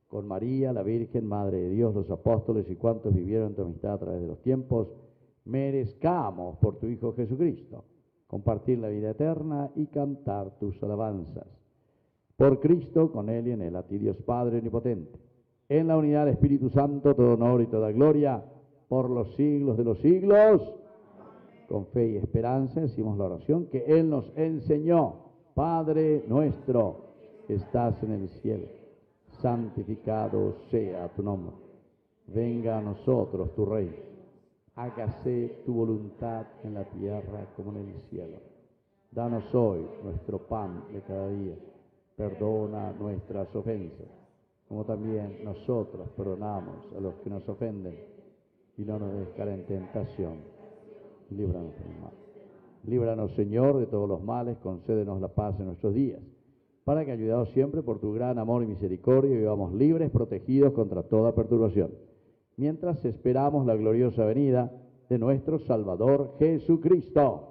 Speaker 2: Con María, la Virgen, Madre de Dios, los apóstoles y cuantos vivieron en tu amistad a través de los tiempos, merezcamos por tu Hijo Jesucristo compartir la vida eterna y cantar tus alabanzas. Por Cristo, con Él y en Él, a ti Dios Padre omnipotente, en la unidad del Espíritu Santo, todo honor y toda gloria, por los siglos de los siglos. Con fe y esperanza decimos la oración que Él nos enseñó. Padre nuestro, que estás en el cielo, santificado sea tu nombre. Venga a nosotros tu reino. Hágase tu voluntad en la tierra como en el cielo. Danos hoy nuestro pan de cada día. Perdona nuestras ofensas, como también nosotros perdonamos a los que nos ofenden, y no nos dejes caer en tentación, líbranos del mal. Líbranos, Señor, de todos los males, concédenos la paz en nuestros días, para que, ayudados siempre por tu gran amor y misericordia, vivamos libres, protegidos contra toda perturbación, mientras esperamos la gloriosa venida de nuestro Salvador Jesucristo.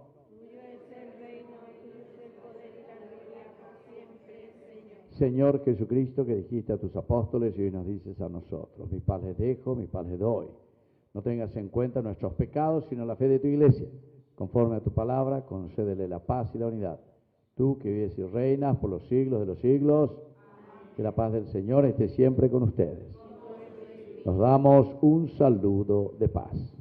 Speaker 2: Señor Jesucristo, que dijiste a tus apóstoles y hoy nos dices a nosotros: mi paz les dejo, mi paz les doy. No tengas en cuenta nuestros pecados, sino la fe de tu iglesia. Conforme a tu palabra, concédele la paz y la unidad. Tú que vives y reinas por los siglos de los siglos, que la paz del Señor esté siempre con ustedes. Nos damos un saludo de paz.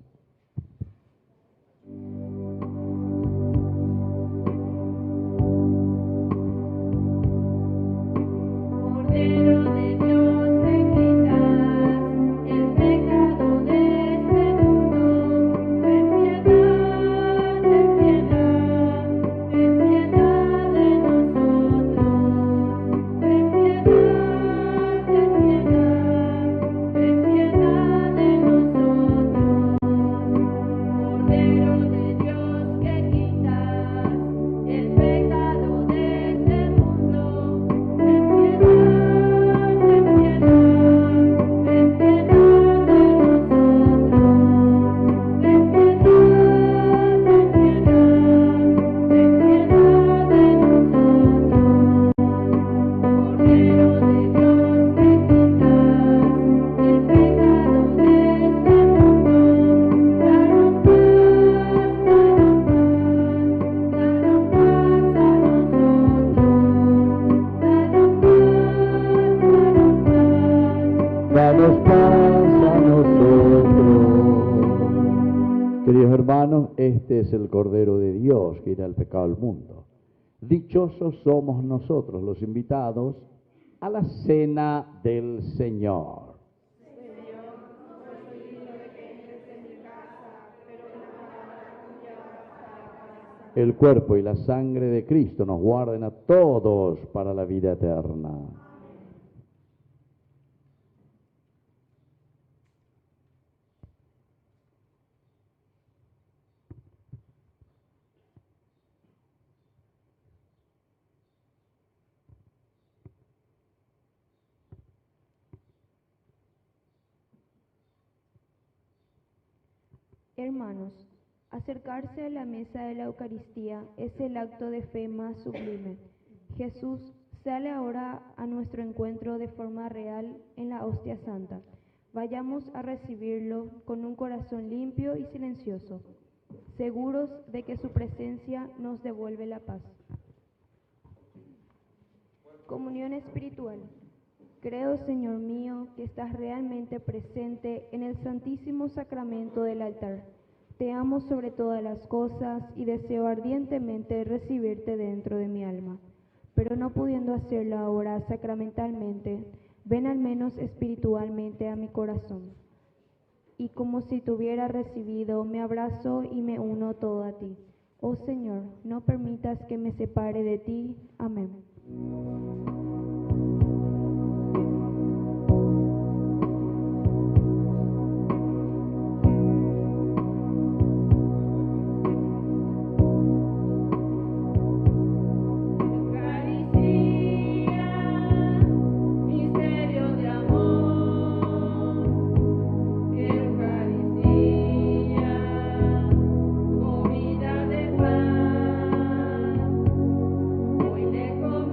Speaker 2: Danos paz a nosotros. Queridos hermanos, este es el Cordero de Dios que quita el pecado del mundo. Dichosos somos nosotros, los invitados a la cena del Señor. El cuerpo y la sangre de Cristo nos guarden a todos para la vida eterna.
Speaker 5: Hermanos, Acercarse a la mesa de la Eucaristía es el acto de fe más sublime. Jesús sale ahora a nuestro encuentro de forma real en la hostia santa. Vayamos a recibirlo con un corazón limpio y silencioso, seguros de que su presencia nos devuelve la paz. Comunión espiritual. Creo, Señor mío, que estás realmente presente en el Santísimo Sacramento del altar. Te amo sobre todas las cosas y deseo ardientemente recibirte dentro de mi alma. Pero no pudiendo hacerlo ahora sacramentalmente, ven al menos espiritualmente a mi corazón. Y como si te hubiera recibido, me abrazo y me uno todo a ti. Oh Señor, no permitas que me separe de ti. Amén.
Speaker 6: Comida de paz, hoy le comí.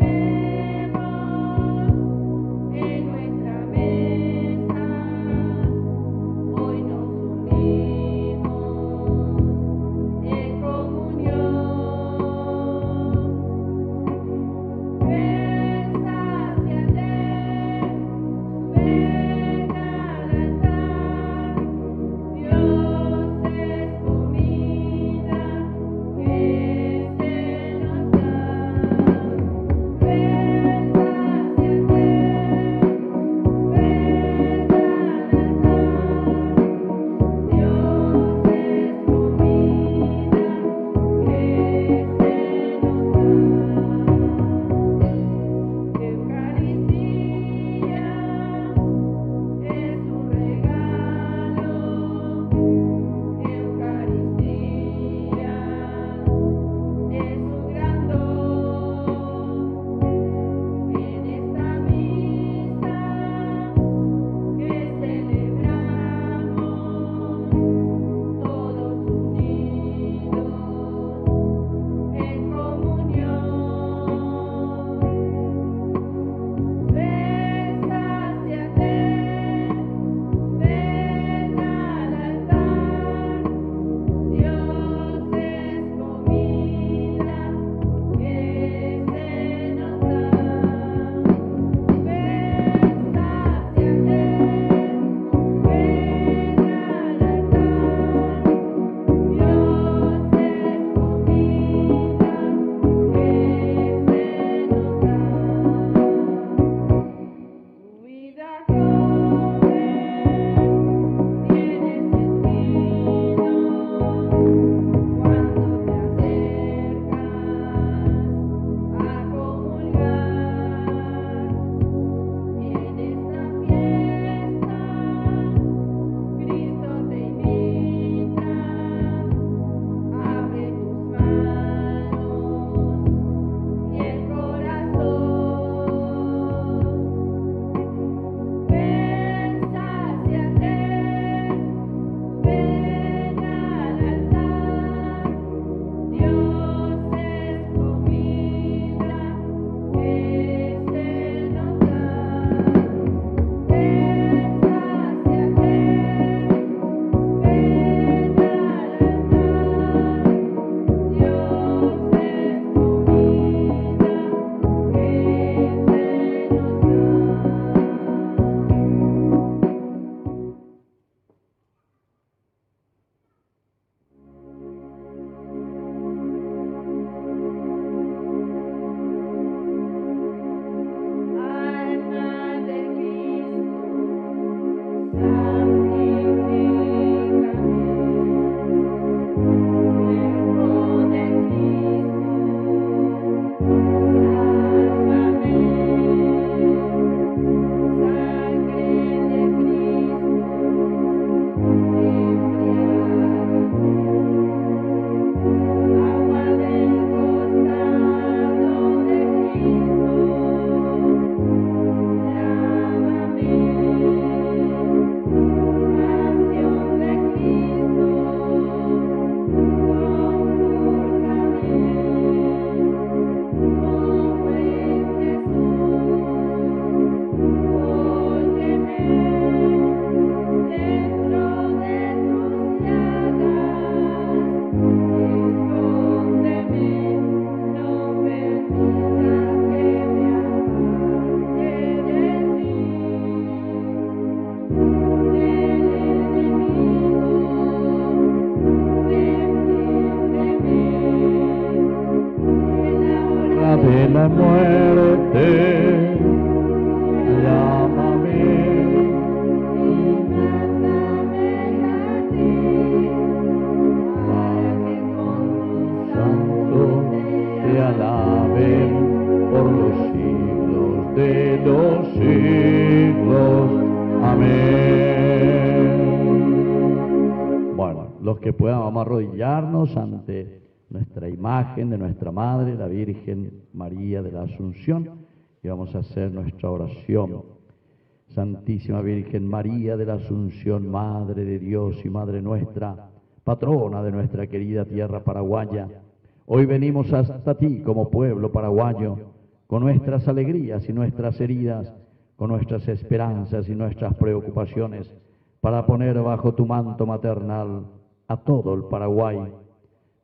Speaker 2: de los siglos. Amén. Bueno, los que puedan, vamos a arrodillarnos ante nuestra imagen de nuestra Madre, la Virgen María de la Asunción, y vamos a hacer nuestra oración. Santísima Virgen María de la Asunción, Madre de Dios y Madre nuestra, patrona de nuestra querida tierra paraguaya, hoy venimos hasta ti como pueblo paraguayo, con nuestras alegrías y nuestras heridas, con nuestras esperanzas y nuestras preocupaciones, para poner bajo tu manto maternal a todo el Paraguay.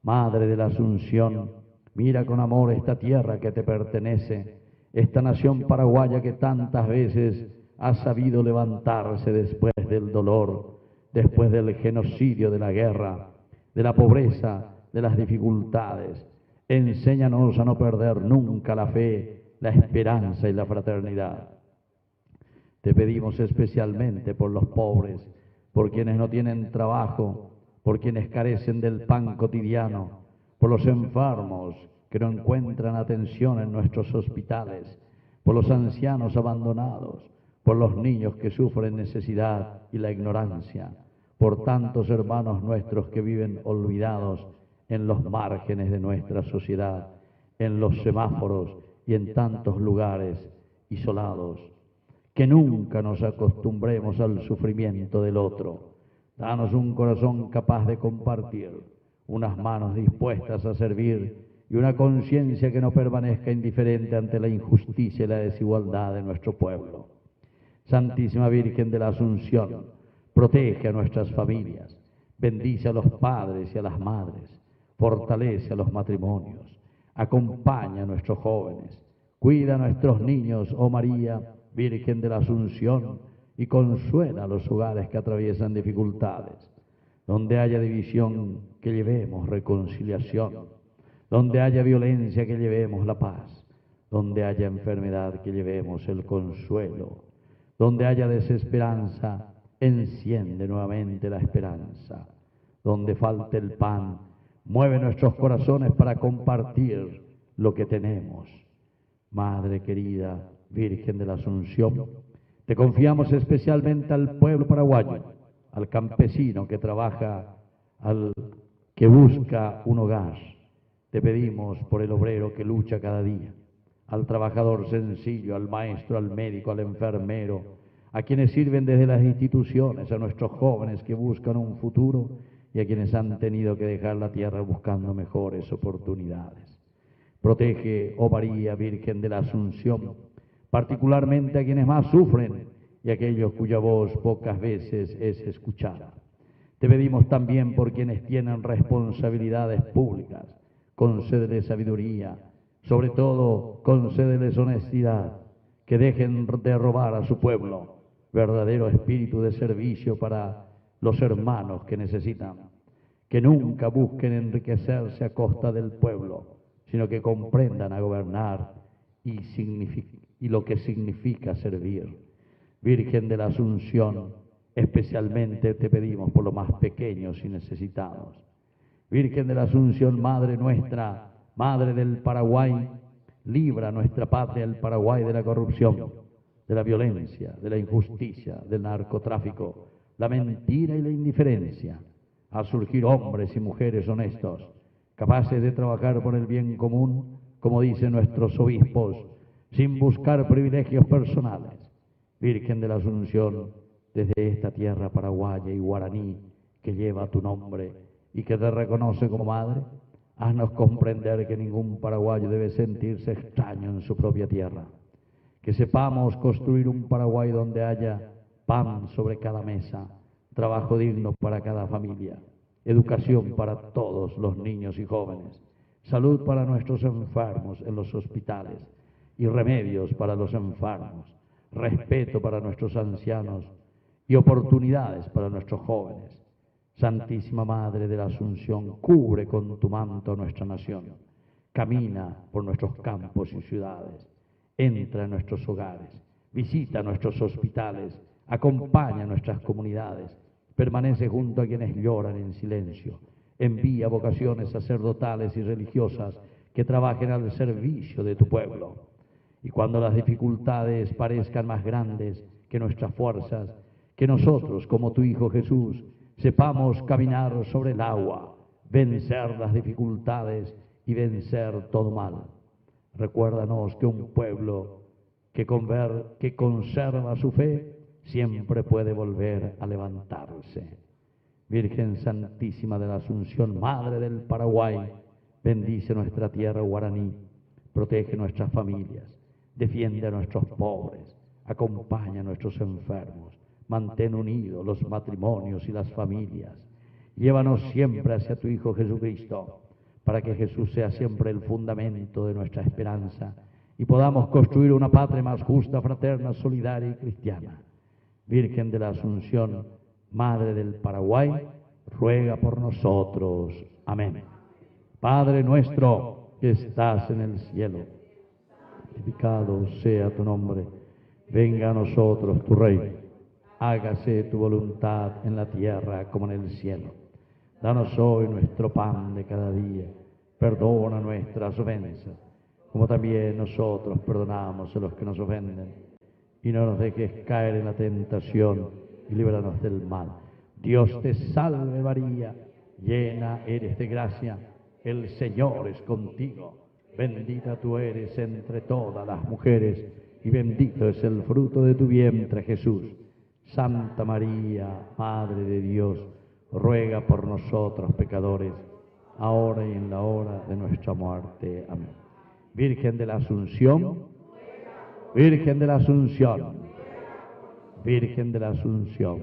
Speaker 2: Madre de la Asunción, mira con amor esta tierra que te pertenece, esta nación paraguaya que tantas veces ha sabido levantarse después del dolor, después del genocidio, de la guerra, de la pobreza, de las dificultades. Enséñanos a no perder nunca la fe, la esperanza y la fraternidad. Te pedimos especialmente por los pobres, por quienes no tienen trabajo, por quienes carecen del pan cotidiano, por los enfermos que no encuentran atención en nuestros hospitales, por los ancianos abandonados, por los niños que sufren necesidad y la ignorancia, por tantos hermanos nuestros que viven olvidados en los márgenes de nuestra sociedad, en los semáforos y en tantos lugares isolados. Que nunca nos acostumbremos al sufrimiento del otro. Danos un corazón capaz de compartir, unas manos dispuestas a servir y una conciencia que no permanezca indiferente ante la injusticia y la desigualdad de nuestro pueblo. Santísima Virgen de la Asunción, protege a nuestras familias, bendice a los padres y a las madres, fortalece a los matrimonios, acompaña a nuestros jóvenes, cuida a nuestros niños, oh María, Virgen de la Asunción, y consuela a los hogares que atraviesan dificultades. Donde haya división, que llevemos reconciliación. Donde haya violencia, que llevemos la paz. Donde haya enfermedad, que llevemos el consuelo. Donde haya desesperanza, enciende nuevamente la esperanza. Donde falte el pan, mueve nuestros corazones para compartir lo que tenemos. Madre querida, Virgen de la Asunción, te confiamos especialmente al pueblo paraguayo, al campesino que trabaja, al que busca un hogar. Te pedimos por el obrero que lucha cada día, al trabajador sencillo, al maestro, al médico, al enfermero, a quienes sirven desde las instituciones, a nuestros jóvenes que buscan un futuro y a quienes han tenido que dejar la tierra buscando mejores oportunidades. Protege, oh María, Virgen de la Asunción, particularmente a quienes más sufren y a aquellos cuya voz pocas veces es escuchada. Te pedimos también por quienes tienen responsabilidades públicas, concédeles sabiduría, sobre todo concédeles honestidad, que dejen de robar a su pueblo, verdadero espíritu de servicio para los hermanos que necesitan, que nunca busquen enriquecerse a costa del pueblo, sino que comprendan a gobernar y lo que significa servir. Virgen de la Asunción, especialmente te pedimos por los más pequeños y necesitados. Virgen de la Asunción, Madre nuestra, Madre del Paraguay, libra a nuestra patria, el Paraguay, de la corrupción, de la violencia, de la injusticia, del narcotráfico, la mentira y la indiferencia. Al surgir hombres y mujeres honestos, capaces de trabajar por el bien común, como dicen nuestros obispos, sin buscar privilegios personales. Virgen de la Asunción, desde esta tierra paraguaya y guaraní que lleva tu nombre y que te reconoce como madre, haznos comprender que ningún paraguayo debe sentirse extraño en su propia tierra. Que sepamos construir un Paraguay donde haya pan sobre cada mesa, trabajo digno para cada familia, educación para todos los niños y jóvenes, salud para nuestros enfermos en los hospitales y remedios para los enfermos, respeto para nuestros ancianos y oportunidades para nuestros jóvenes. Santísima Madre de la Asunción, cubre con tu manto a nuestra nación, camina por nuestros campos y ciudades, entra en nuestros hogares, visita nuestros hospitales, acompaña nuestras comunidades, permanece junto a quienes lloran en silencio, envía vocaciones sacerdotales y religiosas que trabajen al servicio de tu pueblo. Y cuando las dificultades parezcan más grandes que nuestras fuerzas, que nosotros, como tu Hijo Jesús, sepamos caminar sobre el agua, vencer las dificultades y vencer todo mal. Recuérdanos que un pueblo que conserva su fe siempre puede volver a levantarse. Virgen Santísima de la Asunción, Madre del Paraguay, bendice nuestra tierra guaraní, protege nuestras familias, defiende a nuestros pobres, acompaña a nuestros enfermos, mantén unidos los matrimonios y las familias. Llévanos siempre hacia tu Hijo Jesucristo, para que Jesús sea siempre el fundamento de nuestra esperanza y podamos construir una patria más justa, fraterna, solidaria y cristiana. Virgen de la Asunción, Madre del Paraguay, ruega por nosotros. Amén. Padre nuestro que estás en el cielo, santificado sea tu nombre. Venga a nosotros tu reino. Hágase tu voluntad en la tierra como en el cielo. Danos hoy nuestro pan de cada día. Perdona nuestras ofensas, como también nosotros perdonamos a los que nos ofenden. Y no nos dejes caer en la tentación y líbranos del mal. Dios te salve María, llena eres de gracia, el Señor es contigo. Bendita tú eres entre todas las mujeres, y bendito es el fruto de tu vientre, Jesús. Santa María, Madre de Dios, ruega por nosotros pecadores, ahora y en la hora de nuestra muerte. Amén. Virgen de la Asunción, Virgen de la Asunción, Virgen de la Asunción.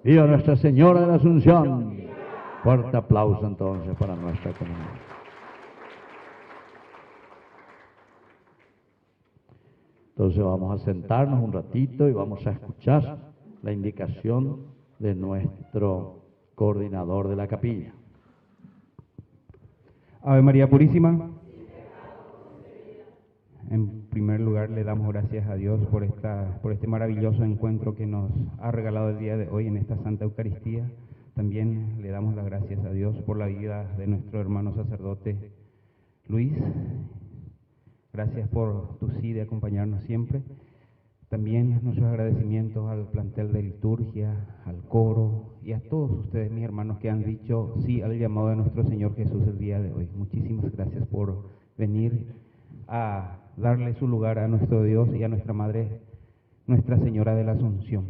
Speaker 2: ¡Viva Nuestra Señora de la Asunción! Fuerte aplauso entonces para nuestra comunidad. Entonces vamos a sentarnos un ratito y vamos a escuchar la indicación de nuestro coordinador de la capilla.
Speaker 6: Ave María Purísima. En primer lugar, le damos gracias a Dios por este maravilloso encuentro que nos ha regalado el día de hoy en esta Santa Eucaristía. También le damos las gracias a Dios por la vida de nuestro hermano sacerdote Luis. Gracias por tu sí de acompañarnos siempre. También nuestros agradecimientos al plantel de liturgia, al coro y a todos ustedes, mis hermanos, que han dicho sí al llamado de nuestro Señor Jesús el día de hoy. Muchísimas gracias por venir a darle su lugar a nuestro Dios y a nuestra Madre, Nuestra Señora de la Asunción.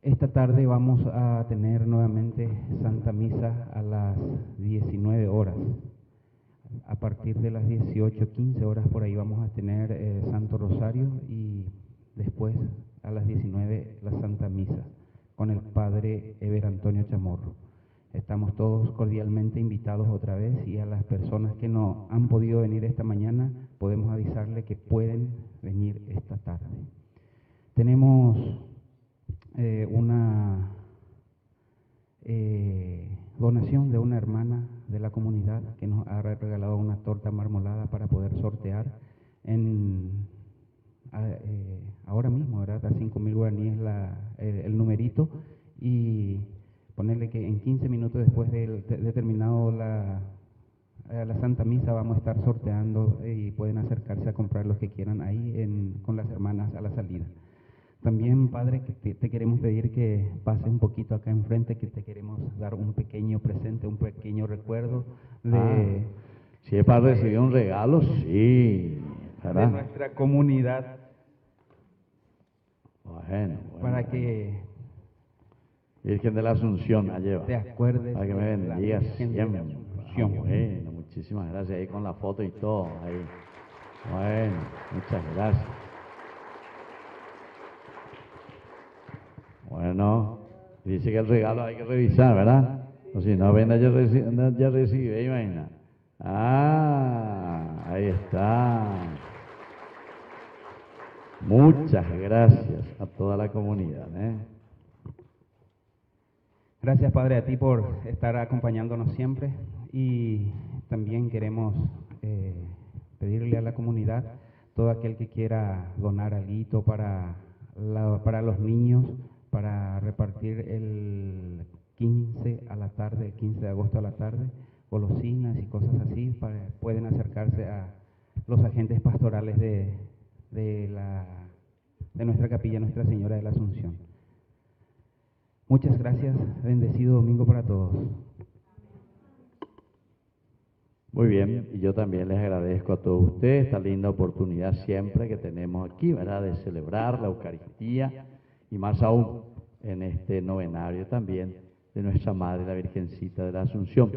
Speaker 6: Esta tarde vamos a tener nuevamente Santa Misa a las 19 horas. A partir de las 18:15 horas por ahí vamos a tener Santo Rosario y después a las 19 la Santa Misa con el Padre Eber Antonio Chamorro. Estamos todos cordialmente invitados otra vez y a las personas que no han podido venir esta mañana podemos avisarle que pueden venir esta tarde. Tenemos una donación de una hermana de la comunidad que nos ha regalado una torta marmolada para poder sortear ahora mismo, ¿verdad? A 5.000 guaraníes el numerito, y ponerle que en 15 minutos después de terminado la Santa Misa vamos a estar sorteando y pueden acercarse a comprar los que quieran ahí con las hermanas a la salida. También, Padre, que te queremos pedir que pase un poquito acá enfrente, que te queremos dar un pequeño presente, un pequeño recuerdo de...
Speaker 2: si es para recibir un regalo, sí, ¿verdad?
Speaker 6: De nuestra comunidad.
Speaker 2: Bueno.
Speaker 6: Para que...
Speaker 2: Virgen de la Asunción, allá
Speaker 6: te acuerdes.
Speaker 2: Para que me bendigas siempre.
Speaker 6: Bueno,
Speaker 2: muchísimas gracias ahí con la foto y todo. Ahí. Bueno, muchas gracias. Bueno, dice que el regalo hay que revisar, ¿verdad? O si no, venda ya recibe, imagina. Ahí está. Muchas gracias a toda la comunidad,
Speaker 6: Gracias, Padre, a ti por estar acompañándonos siempre, y también queremos pedirle a la comunidad, todo aquel que quiera donar algo para los niños, para repartir el 15 a la tarde, el 15 de agosto a la tarde, golosinas y cosas así, pueden acercarse los agentes pastorales de nuestra capilla Nuestra Señora de la Asunción. Muchas gracias, bendecido domingo para todos.
Speaker 2: Muy bien, y yo también les agradezco a todos ustedes esta linda oportunidad siempre que tenemos aquí, ¿verdad?, de celebrar la Eucaristía y más aún en este novenario también de nuestra Madre, la Virgencita de la Asunción.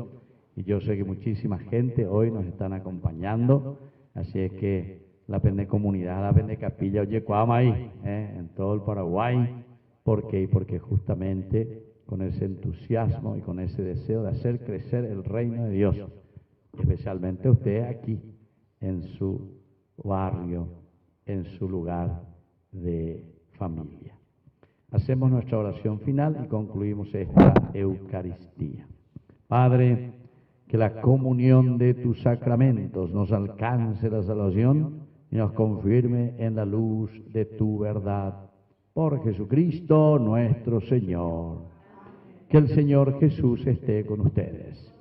Speaker 2: Y yo sé que muchísima gente hoy nos están acompañando, así es que la Pende Comunidad, la Pende Capilla, oye, ahí, en todo el Paraguay, ¿por qué? Porque justamente con ese entusiasmo y con ese deseo de hacer crecer el reino de Dios, especialmente usted aquí, en su barrio, en su lugar de familia. Hacemos nuestra oración final y concluimos esta Eucaristía. Padre, que la comunión de tus sacramentos nos alcance la salvación y nos confirme en la luz de tu verdad. Por Jesucristo nuestro Señor. Que el Señor Jesús esté con ustedes.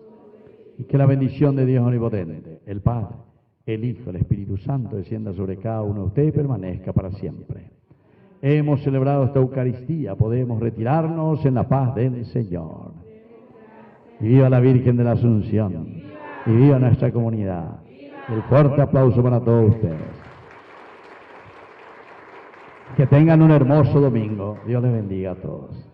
Speaker 2: Y que la bendición de Dios omnipotente, el Padre, el Hijo, el Espíritu Santo, descienda sobre cada uno de ustedes y permanezca para siempre. Hemos celebrado esta Eucaristía, podemos retirarnos en la paz del Señor. Y viva la Virgen de la Asunción, y viva nuestra comunidad. El fuerte aplauso para todos ustedes. Que tengan un hermoso domingo. Dios les bendiga a todos.